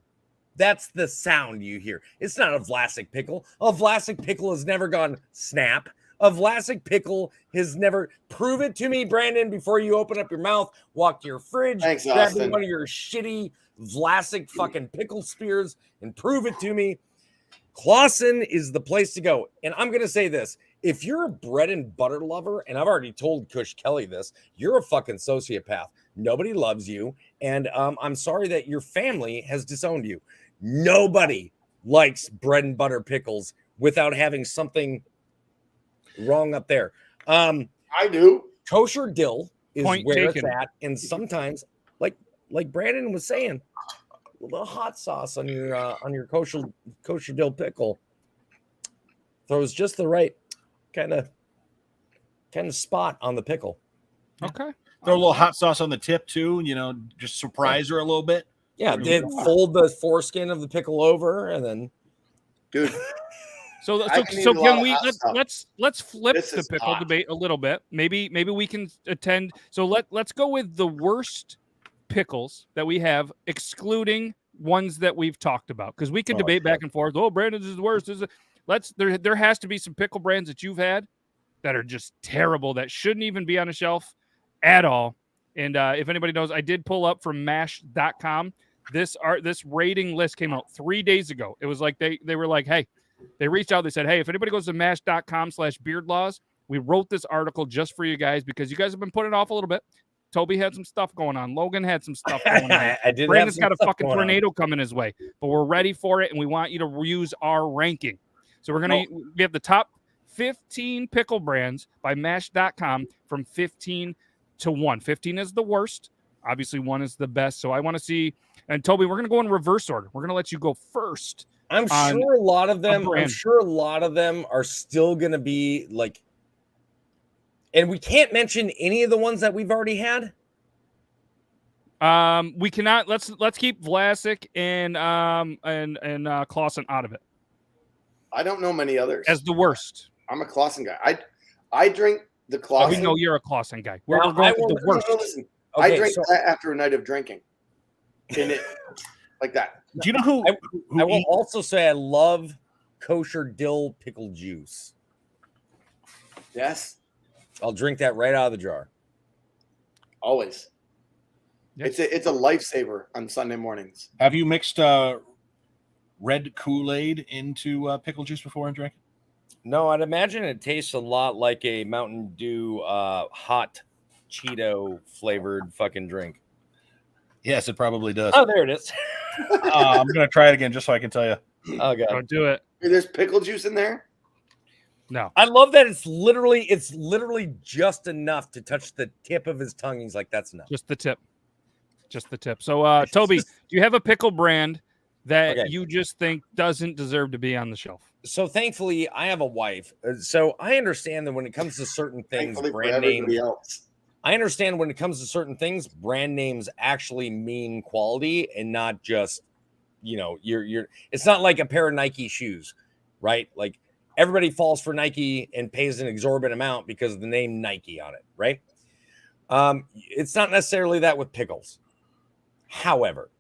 That's the sound you hear. It's not a Vlasic pickle. A Vlasic pickle has never gone snap. A Vlasic pickle has never. Prove it to me, Brandon, before you open up your mouth, walk to your fridge, grab one of your shitty Vlasic fucking pickle spears and prove it to me. Clausen is the place to go. And I'm going to say this. If you're a bread and butter lover, and I've already told Kush Kelly this, you're a fucking sociopath. Nobody loves you. And I'm sorry that your family has disowned you. Nobody likes bread and butter pickles without having something wrong up there. I do. Kosher dill is Point where taken. it's at. And sometimes, like like Brandon was saying, a little hot sauce on your kosher dill pickle throws just the right kind of spot on the pickle. Okay. Throw a little hot sauce on the tip too, just surprise her a little bit. Yeah, fold the foreskin of the pickle over and then, Dude. So I can eat a lot can of we hot stuff. let's flip This the is pickle hot. debate a little bit. Maybe we can attend. So let's go with the worst pickles that we have, excluding ones that we've talked about, because we can debate back and forth. Oh, Brandon's is the worst. There has to be some pickle brands that you've had that are just terrible, that shouldn't even be on a shelf at all. And if anybody knows, I did pull up from mash.com. This rating list came out 3 days ago. It was like they were like, hey, they reached out. They said, hey, if anybody goes to mash.com/beardlaws, we wrote this article just for you guys because you guys have been putting it off a little bit. Toby had some stuff going on. Logan had some stuff going on. I did. Brandon's got a fucking tornado coming his way, but we're ready for it, and we want you to use our ranking. So we have the top 15 pickle brands by mash.com from 15 to 1. 15 is the worst. Obviously, 1 is the best. So I want to see. And Toby, we're going to go in reverse order. We're going to let you go first. I'm sure a lot of them are still going to be like, and we can't mention any of the ones that we've already had. We cannot. Let's keep Vlasic and Clausen out of it. I don't know many others. As the worst. I'm a Clausen guy. I drink the Clausen. We know you're a Clausen guy. We're going with the worst. Listen, I drink that after a night of drinking. In it, like that. Do you know who I will also say I love kosher dill pickle juice. Yes. I'll drink that right out of the jar. Always. Yes. It's a lifesaver on Sunday mornings. Have you mixed red Kool-Aid into pickle juice before and drank it? No, I'd imagine it tastes a lot like a Mountain Dew hot Cheeto flavored fucking drink. Yes, it probably does. Oh, there it is. I'm going to try it again just so I can tell you. Oh, God. Don't do it. There's pickle juice in there? No. I love that it's literally just enough to touch the tip of his tongue. He's like, that's enough. Just the tip. So, Toby, do you have a pickle brand that you just think doesn't deserve to be on the shelf? So thankfully, I have a wife. So I understand that when it comes to certain things, brand names. I understand when it comes to certain things, brand names actually mean quality and not just, you're. It's not like a pair of Nike shoes, right? Like everybody falls for Nike and pays an exorbitant amount because of the name Nike on it, right? It's not necessarily that with pickles. However,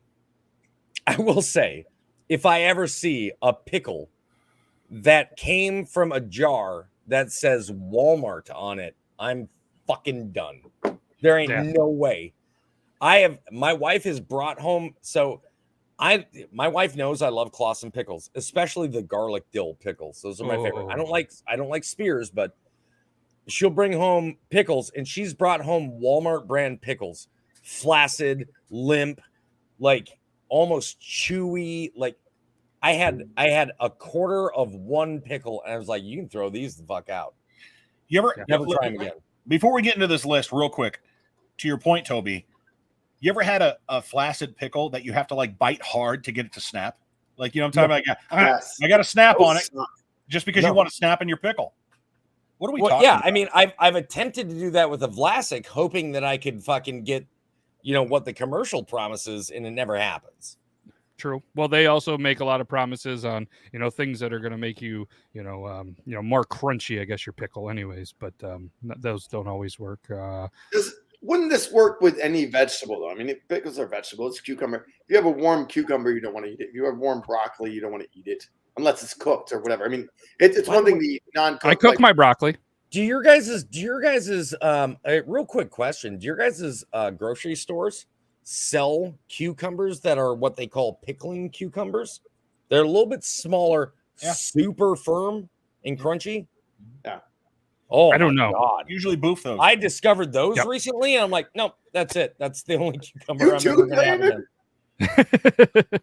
I will say, if I ever see a pickle that came from a jar that says Walmart on it, I'm fucking done. There ain't no way. My wife has brought home. So my wife knows I love Clausen pickles, especially the garlic dill pickles. Those are my favorite. I don't like Spears, but she'll bring home pickles, and she's brought home Walmart brand pickles, flaccid, limp, like almost chewy. Like I had a quarter of one pickle, and I was like, you can throw these the fuck out. You ever never try them again. Before we get into this list, real quick, to your point, Toby, you ever had a flaccid pickle that you have to like bite hard to get it to snap? Like, I'm talking about, I got a snap on it just because you want to snap in your pickle. What are we talking about? I mean, I've attempted to do that with a Vlasic, hoping that I could fucking get, what the commercial promises, and it never happens. True. Well, they also make a lot of promises on, things that are going to make you, more crunchy, I guess, your pickle anyways, but those don't always work. Wouldn't this work with any vegetable, though? I mean, pickles are vegetables. Cucumber. If you have a warm cucumber, you don't want to eat it. If you have warm broccoli, you don't want to eat it unless it's cooked or whatever. I mean, it's one thing to eat non-cooked. I cook my broccoli. Do your guys' real quick question? Do your guys' grocery stores sell cucumbers that are what they call pickling cucumbers? They're a little bit smaller, super firm and crunchy. Yeah. Oh, I don't know. God. Usually boof those. I discovered those recently, and I'm like, nope, that's it. That's the only cucumber I'm ever going to have.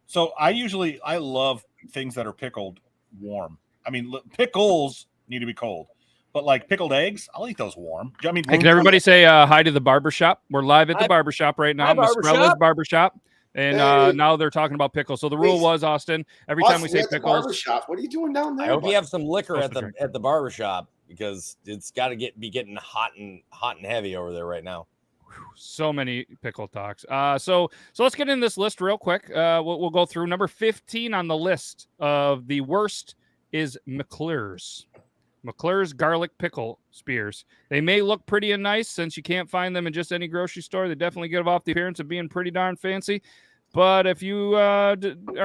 So I love things that are pickled warm. I mean, pickles need to be cold, But like pickled eggs, I'll eat those warm. I mean, Hey, can everybody say hi to the barbershop? We're live at the Hi- barbershop right now. hi, Mozzarella barbershop. barbershop. And Hey. now they're talking about pickles. So the rule Hey, was, Austin, every time we Austin, say you're at the pickles, barbershop. What are you doing down there? I hope you have some liquor Supposed at to the drink. barber shop because it's got to be getting hot and heavy over there right now. so many pickle talks. So let's get in this list real quick. We'll go through number 15 on the list of the worst is McClure's. McClure's garlic pickle spears. They may look pretty and nice since you can't find them in just any grocery store. They definitely give off the appearance of being pretty darn fancy. But if you are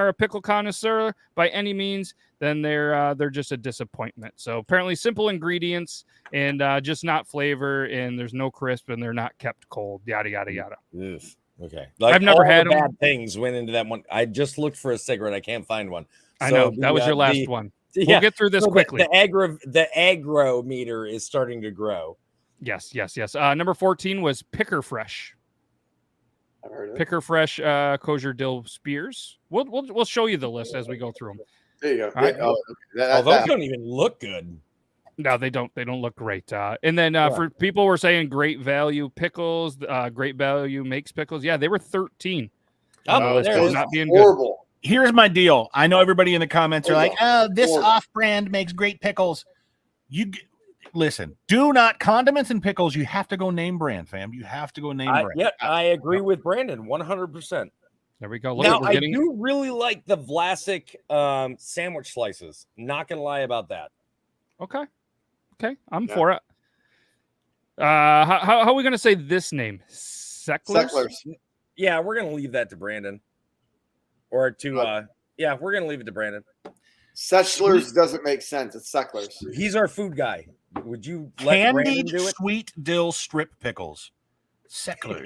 a pickle connoisseur by any means, then they're just a disappointment. So apparently simple ingredients and just not flavor, and there's no crisp, and they're not kept cold. Yada yada yada. Ugh. Okay, I've never all had the 'em. bad things went into that one. I just looked for a cigarette. I can't find one. I So know the, that was your last the- one. Yeah, We'll get through this so quickly. The aggro meter is starting to grow. Yes. Number 14 was Picker Fresh. I've heard of it. Picker Fresh kosher dill spears. We'll show you the list as we go through them. There you go. All right. Oh, okay. Oh, those don't even look good. No, they don't. They don't look great. And then Yeah. for people were saying Great Value pickles, Great Value makes pickles. Yeah, they were 13. Oh, list there of it is. not being good. horrible. Here's my deal. I know everybody in the comments are like, "Oh, this Horrible. off-brand makes great pickles." Listen. Do not condiments and pickles. You have to go name brand, fam. You have to go name brand. Yeah, I agree with Brandon 100%. There we go. Look, Now, we're I getting. do really like the Vlasic sandwich slices. Not gonna lie about that. Okay, I'm Yeah. for it. How are we gonna say this name? Secklers. Yeah, we're gonna leave that to Brandon, or to yeah, we're gonna leave it to Brandon. Secklers doesn't make sense. It's Secklers. He's our food guy. Would you let Brandon Candied do it? sweet dill strip pickles. Seckler.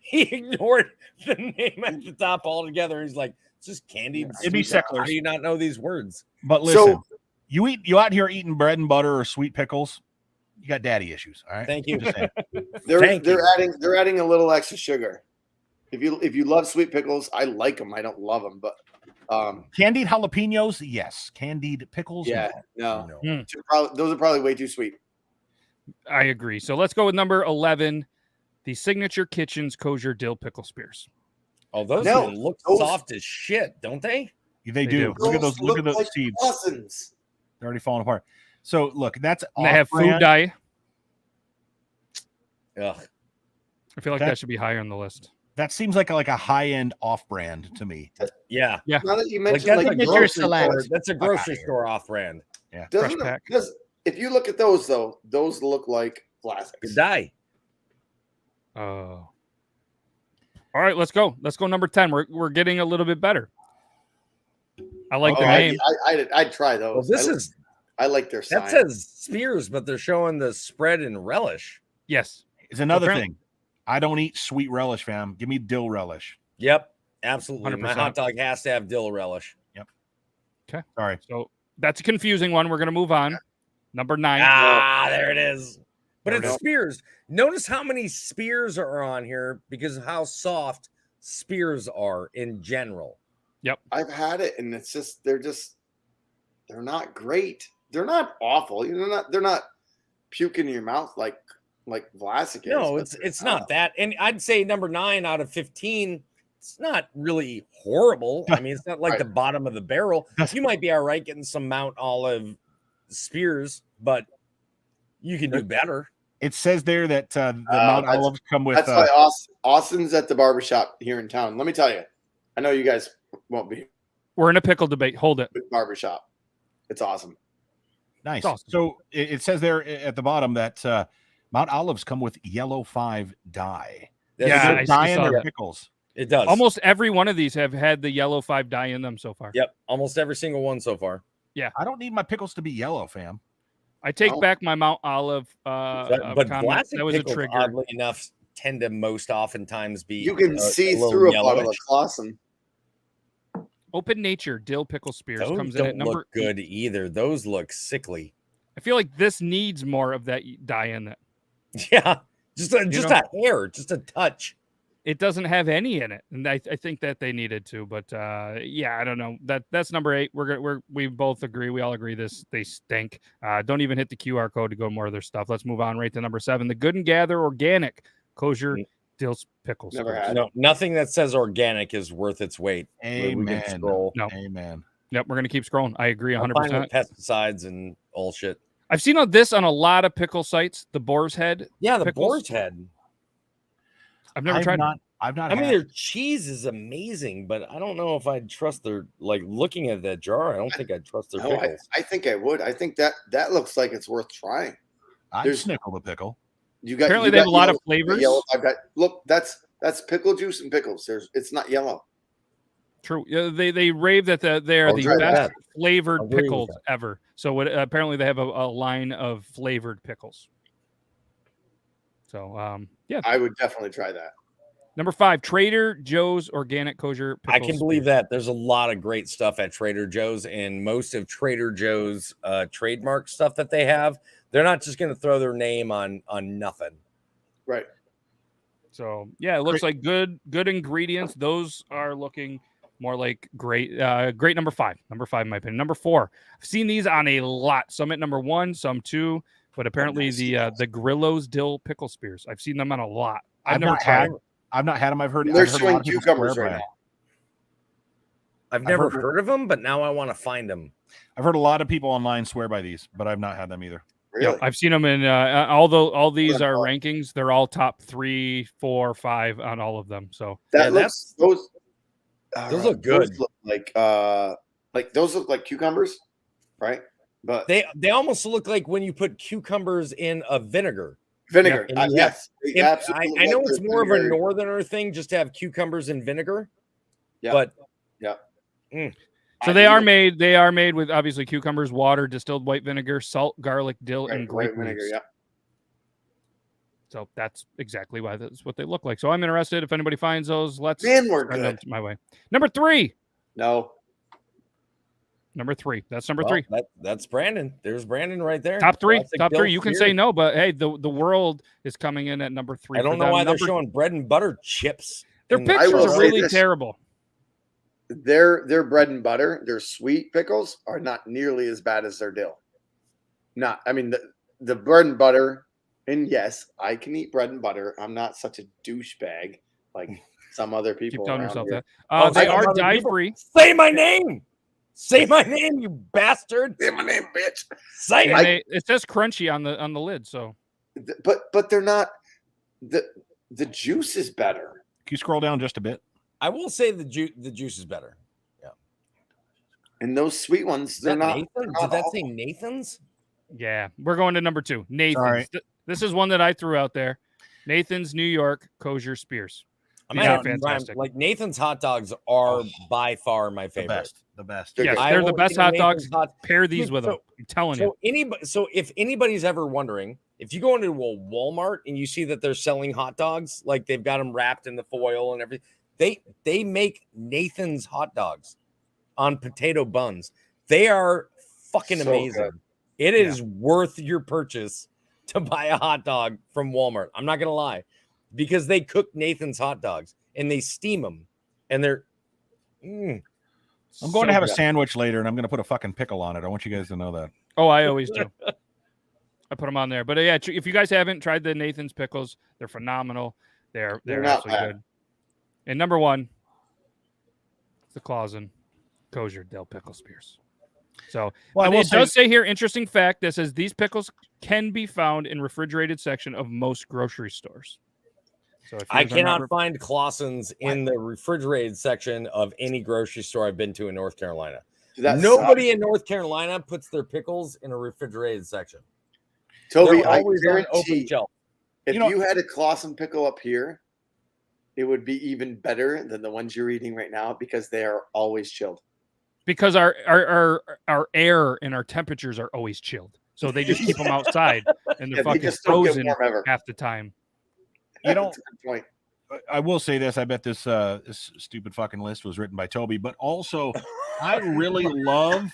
He ignored the name at the top altogether. He's like, it's just candied. It'd be sweet- How Secklers. do you not know these words? But listen, So- you out here eating bread and butter or sweet pickles, you got daddy issues. All right. Thank you. Just saying. Thank you. They're adding a little extra sugar. If you love sweet pickles, I like them. I don't love them, but Candied jalapenos, yes. Candied pickles, yeah, no. no. Those are probably way too sweet. I agree. So let's go with number 11, the Signature Kitchens kosher dill pickle spears. Oh, those No, even look those- soft as shit, don't they? They do. do. Look at those. Look at look those like seeds. Cousins. They're already falling apart. So look, that's And they have food off-brand. dye. Ugh. I feel like that should be higher on the list. That seems like a high-end off-brand to me. Yeah. Now that you Like mentioned that's, like, a Signature grocery select. store, that's a grocery store off brand. doesn't Fresh pack. does if you look at those though, those look like classics. Good die. Oh. All right, let's go. Let's go number 10. We're getting a little bit better. I like the name. I'd try those. Well, I like their sign. that says Spears, but they're showing the spread and relish. Yes. Is another Apparently- thing. I don't eat sweet relish, fam. Give me dill relish. Yep, absolutely. My 100%. hot dog has to have dill relish. Sorry. So that's a confusing one. We're going to move on. Number 9. Ah, there it is. But There it's we go. Spears. Notice how many Spears are on here because of how soft Spears are in general. I've had it, and it's just they're not great. They're not awful. They're not puking in your mouth like Vlasic is. No, but it's not that. And I'd say number 9 out of 15. It's not really horrible. I mean, it's not like Right. the bottom of the barrel. You might be all right getting some Mount Olive Spears, but you can do better. It says there that the Mount that's- Olives come with That's why Austin's at the barbershop here in town. Let me tell you, I know you guys won't be We're in a pickle debate. Hold it. at the barbershop. It's awesome. nice. awesome. So it says there at the bottom that Mount Olives come with yellow 5 dye. Yeah, Is it dye in saw their that. pickles? It does. Almost every one of these have had the yellow 5 dye in them so far. Yep. Almost every single one so far. I don't need my pickles to be yellow, fam. I take Oh. back my Mount Olive But comment. Vlasic That was a pickles, trigger. oddly enough, tend to most oftentimes be You can see little through a bottle of yellowish. Clausen. Open Nature dill pickle spears Those comes in at don't number look good either. Those look sickly. I feel like this needs more of that dye in it. Yeah, just a know? hair, just a touch. it doesn't have any in it, and I think that they needed to, but yeah, I don't know. That's number 8. We both agree. We all agree they stink. Don't even hit the QR code to go more of their stuff. Let's move on right to number 7. The Good and Gather organic kosher dill pickles. Never had. No, nothing that says organic is worth its weight. We can Amen. scroll. No. Amen. Yep, we're gonna keep scrolling. I agree 100%. I'm fine with pesticides and all shit. I've seen this on a lot of pickle sites. The Boar's Head. Yeah, the pickles. boar's head. I've never tried. I've not. I mean, their cheese is amazing, but I don't know if I'd trust their looking at that jar. I don't think I'd trust their pickles. I think I would. I think that looks like it's worth trying. I'd snickle the pickle. Apparently they have a lot of flavors. Yellow. Look, that's pickle juice and pickles. It's not yellow. True. They rave that they are the best flavored pickles ever. So apparently they have a line of flavored pickles. So yeah, I would definitely try that. Number 5, Trader Joe's organic kosher pickles. I can believe that. There's a lot of great stuff at Trader Joe's, and most of Trader Joe's trademark stuff that they have, they're not just going to throw their name on nothing. Right. So yeah, it looks like good ingredients. Those are looking more like great number 5. Number 5 in my opinion. Number 4. I've seen these on a lot. Some at number 1, some 2, but apparently the Grillo's dill pickle spears. I've seen them on a lot. I've never tried them. I've not had them. I've heard they're I've heard showing cucumbers right now. I've never heard of them, but now I want to find them. I've heard a lot of people online swear by these, but I've not had them either. Really? Yeah, I've seen them in although all these are rankings, they're all top 3, 4, 5 on all of them. So those look good. Those look like those look like cucumbers, right? But they almost look like when you put cucumbers in a vinegar. Vinegar. Yes. Absolutely. I know it's more of a northerner thing just to have cucumbers and vinegar. Yeah. But So they are made with obviously cucumbers, water, distilled white vinegar, salt, garlic, dill, and grape vinegar. leaves. Yeah. So that's exactly why that's what they look like. So I'm interested. If anybody finds those, let's Man, we're send them good. my way. Number 3. No. Number 3. That's number 3. That's Brandon. There's Brandon right there. Top 3. Classic Top 3. Bill You can Spear. say no, but hey, the world is coming in at number 3. I don't know why they're showing bread and butter chips. Their pictures will are say really this. terrible. Their bread and butter, their sweet pickles are not nearly as bad as their dill. I mean the bread and butter, and yes, I can eat bread and butter. I'm not such a douchebag like some other people. Keep telling around yourself here. that. They some are other dye people. free. Say my name. Say my name, you bastard. Say my name, bitch. Say And it. it says crunchy on the lid. So, But they're not. The juice is better. Can you scroll down just a bit? I will say the juice is better. Yeah. And those sweet ones, they're not. Nathan? Did that say Nathan's? yeah, we're going to number 2. Nathan's. Sorry. This is one that I threw out there. Nathan's New York kosher spears. I These mean, are fantastic. like Nathan's hot dogs are by far my The favorite. best. They're Yes, good. they're the will best eat a hot dogs. Nathan's Pair these with them. I'm telling you. So if anybody's ever wondering, if you go into a Walmart and you see that they're selling hot dogs, like they've got them wrapped in the foil and everything, they make Nathan's hot dogs on potato buns. They are fucking So amazing. good. It is worth your purchase to buy a hot dog from Walmart. I'm not gonna lie, because they cook Nathan's hot dogs and they steam them, and they're. I'm going to have a sandwich later, and I'm going to put a fucking pickle on it. I want you guys to know that. Oh, I always do. I put them on there. But yeah, if you guys haven't tried the Nathan's pickles, they're phenomenal. They're They're not absolutely bad. good. And number 1, the Clausen kosher dill pickle spears. So it does say here, interesting fact that says these pickles can be found in refrigerated section of most grocery stores. So if I cannot find Clausen's in the refrigerated section of any grocery store I've been to in North Carolina. Nobody in North Carolina puts their pickles in a refrigerated section. Toby, They're I always on open guarantee shelf. if you had a Clausen pickle up here, it would be even better than the ones you're eating right now because they are always chilled. because our air and our temperatures are always chilled. So they just keep them outside and they're fucking frozen half the time. You know, That's a good point. I will say this. I bet this this stupid fucking list was written by Toby, but also I really love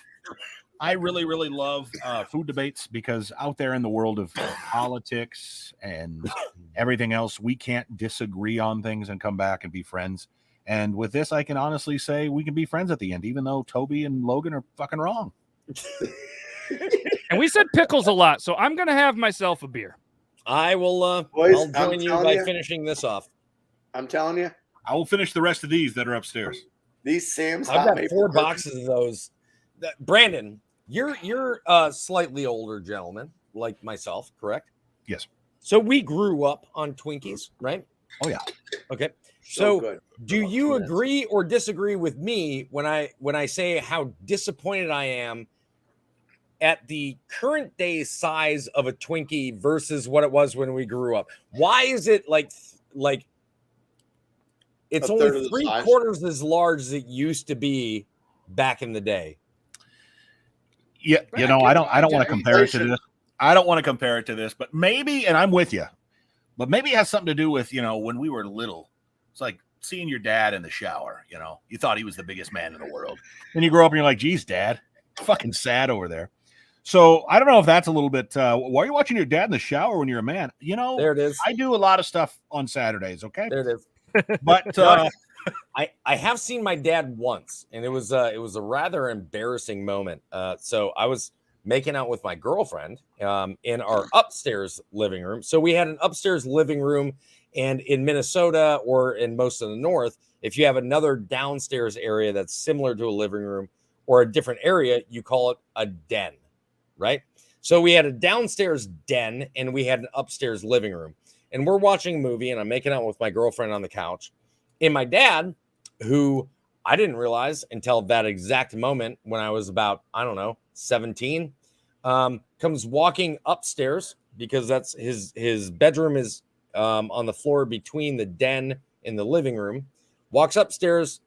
food debates because out there in the world of politics and Everything else, we can't disagree on things and come back and be friends. And with this, I can honestly say we can be friends at the end, even though Toby and Logan are fucking wrong. And we said pickles a lot, so I'm going to have myself a beer. I will. Boys, I'll join you by finishing this off. I'm telling you, I will finish the rest of these that are upstairs. these Sam's I've hot got maple 4 cookies- boxes of those. Brandon, you're a slightly older gentleman like myself, correct? Yes. So we grew up on Twinkies, right? Oh yeah. Okay. So So good. do you Yes. agree or disagree with me when I say how disappointed I am at the current day size of a Twinkie versus what it was when we grew up? Why is it like it's A third of only the three size? quarters as large as it used to be back in the day? Yeah, I don't want to compare it to Inflation. this. I don't want to compare it to this, but maybe, and I'm with you, but maybe it has something to do with, when we were little, it's like seeing your dad in the shower, you thought he was the biggest man in the world. Then you grow up and you're like, geez, dad, fucking sad over there. So I don't know if that's a little bit, why are you watching your dad in the shower when you're a man? There it is. I do a lot of stuff on Saturdays. Okay. There it is. But, I have seen my dad once, and it was a rather embarrassing moment. So I was making out with my girlfriend in our upstairs living room. So we had an upstairs living room, and in Minnesota or in most of the North, if you have another downstairs area that's similar to a living room or a different area, you call it a den, right? So we had a downstairs den and we had an upstairs living room, and we're watching a movie, and I'm making out with my girlfriend on the couch. And my dad, who I didn't realize until that exact moment when I was about, 17, comes walking upstairs because that's his bedroom is on the floor between the den and the living room. Walks upstairs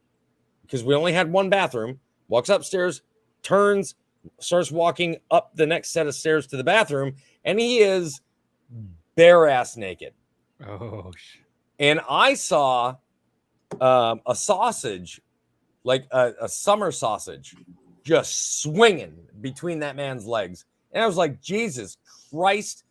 because we only had one bathroom. Walks upstairs, turns, starts walking up the next set of stairs to the bathroom, and he is bare ass naked. Oh, And I saw a sausage, like a summer sausage, just swinging between that man's legs. And I was like, Jesus Christ.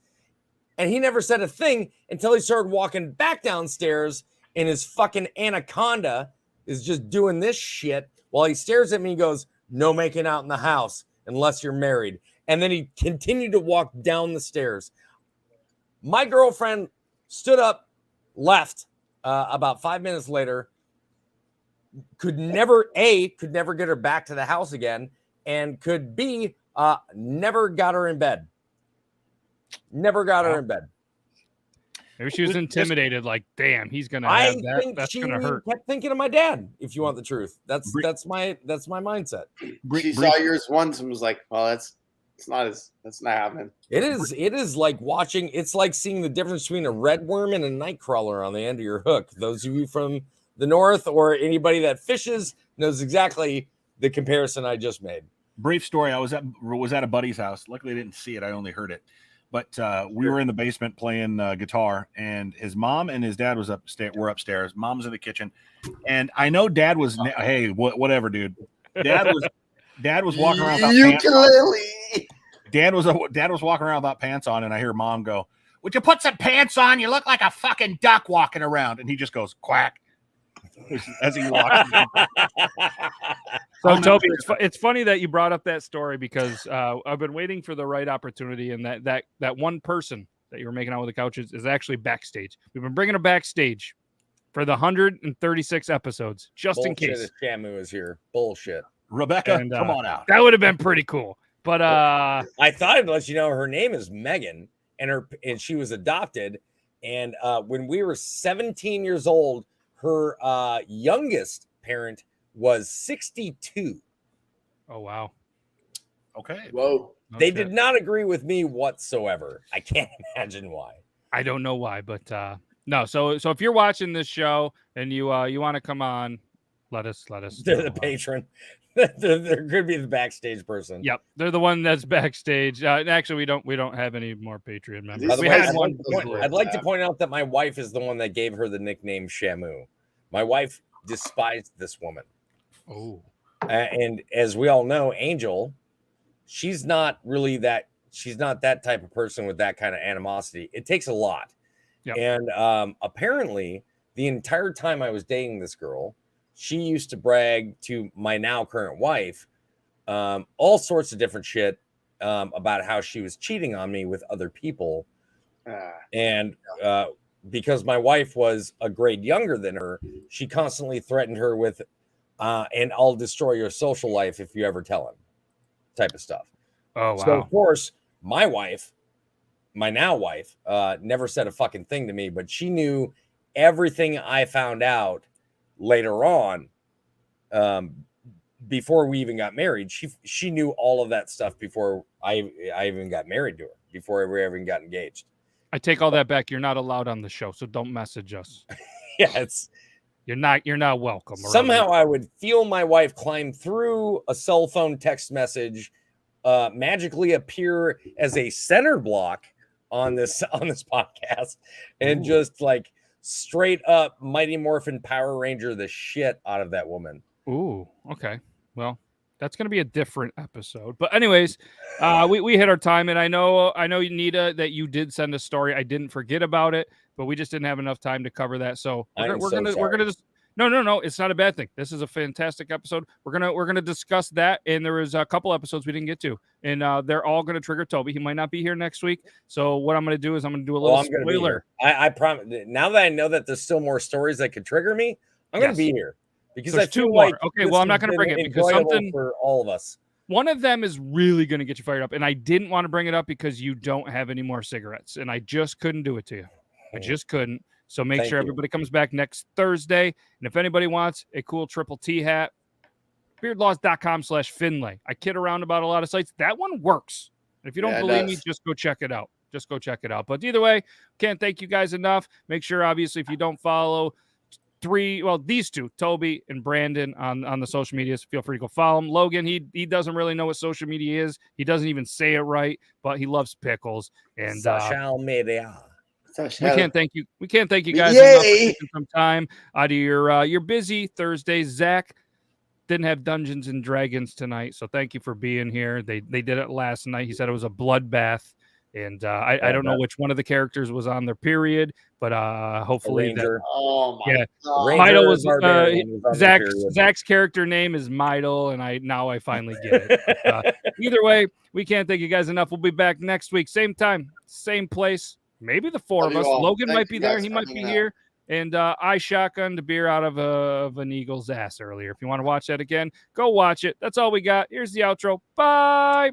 And he never said a thing until he started walking back downstairs, and his fucking anaconda is just doing this shit while he stares at me and goes, "No making out in the house unless you're married." And then he continued to walk down the stairs. My girlfriend stood up, left about 5 minutes later, could never get her back to the house again, and could never got her in bed. Never got her in bed. maybe she was intimidated. Like, damn, he's gonna I have that. think That's she gonna hurt. kept thinking of my dad. If you want the truth, that's my mindset. She saw yours once and was like, "Well, that's not happening." It is like watching. It's like seeing the difference between a red worm and a night crawler on the end of your hook. Those of you from the North or anybody that fishes knows exactly the comparison I just made. brief story. I was at a buddy's house. Luckily, I didn't see it. I only heard it. But we were in the basement playing guitar, and his mom and his dad were upstairs. Mom's in the kitchen, and I know Dad was. Hey, whatever, dude. Dad was walking around without pants on. Dad was walking around without pants on, and I hear Mom go, "Would you put some pants on? You look like a fucking duck walking around." And he just goes quack as he walks. So, Toby, it's funny that you brought up that story because I've been waiting for the right opportunity, and that one person that you were making out with the couches is actually backstage. We've been bringing her backstage for the 136 episodes, just in case. Bullshit. Shamu is here. Bullshit. Rebecca, And, come on out. That would have been pretty cool. But I thought I'd let you know her name is Megan, and she was adopted. And when we were 17 years old, her youngest parent was 62. oh wow, Okay. Whoa. No They shit. did not agree with me whatsoever. I can't imagine why. I don't know why, but no. So if you're watching this show and you want to come on, let us. They're know. the patron. They're could be the backstage person. Yep, they're the one that's backstage. Actually, we don't have any more Patreon members. By the We way, had one. I'd like to point out that my wife is the one that gave her the nickname Shamu. My wife despised this woman. Oh, And as we all know, Angel, she's not that type of person with that kind of animosity. It takes a lot. Yep. And apparently, the entire time I was dating this girl, she used to brag to my now current wife all sorts of different shit about how she was cheating on me with other people. And because my wife was a grade younger than her, she constantly threatened her with, and I'll destroy your social life if you ever tell him, type of stuff. Oh, wow. So, of course, my wife, my now wife, never said a fucking thing to me, but she knew everything I found out later on. Before we even got married, she knew all of that stuff before I even got married to her, before we ever even got engaged. I take all that back. You're not allowed on the show, so don't message us. Yeah, you're not welcome. Somehow I would feel my wife climb through a cell phone text message, magically appear as a center block on this podcast, and just like straight up Mighty Morphin Power Ranger the shit out of that woman. Ooh, okay. Well, that's going to be a different episode. But anyways, we hit our time, and I know Nita, that you did send a story. I didn't forget about it, but we just didn't have enough time to cover that. So we're gonna just no, it's not a bad thing. This is a fantastic episode. We're gonna discuss that, and there was a couple episodes we didn't get to, and they're all gonna trigger Toby. He might not be here next week, so what I'm gonna do is I'm gonna do a little spoiler. I promise. Now that I know that there's still more stories that could trigger me, I'm gonna be here. Because there's I feel two more. Like okay, well, I'm not going to bring it because something for all of us. One of them is really going to get you fired up, and I didn't want to bring it up because you don't have any more cigarettes, and I just couldn't do it to you. I just couldn't. So make sure everybody comes back next Thursday, and if anybody wants a cool triple T hat, beardlaws.com/Finlay. I kid around about a lot of sites. That one works. And if you don't believe me, just go check it out. Just go check it out. But either way, can't thank you guys enough. Make sure, obviously, if you don't follow these two, Toby and Brandon, on the social medias, feel free to go follow him. Logan, he doesn't really know what social media is. He doesn't even say it right, but he loves pickles. And social media. We can't thank you. We can't thank you guys enough for taking some time out of your busy Thursday. Zach didn't have Dungeons and Dragons tonight, so thank you for being here. They did it last night. He said it was a bloodbath. And I don't know which one of the characters was on their period, but hopefully that. Oh my God. Midel was Zach's character name is Midel, and I finally get it. But, either way, we can't thank you guys enough. We'll be back next week, same time, same place. Maybe the four of us. Logan might be there. He might be here. And I shotgunned a beer out of an eagle's ass earlier. If you want to watch that again, go watch it. That's all we got. Here's the outro. Bye.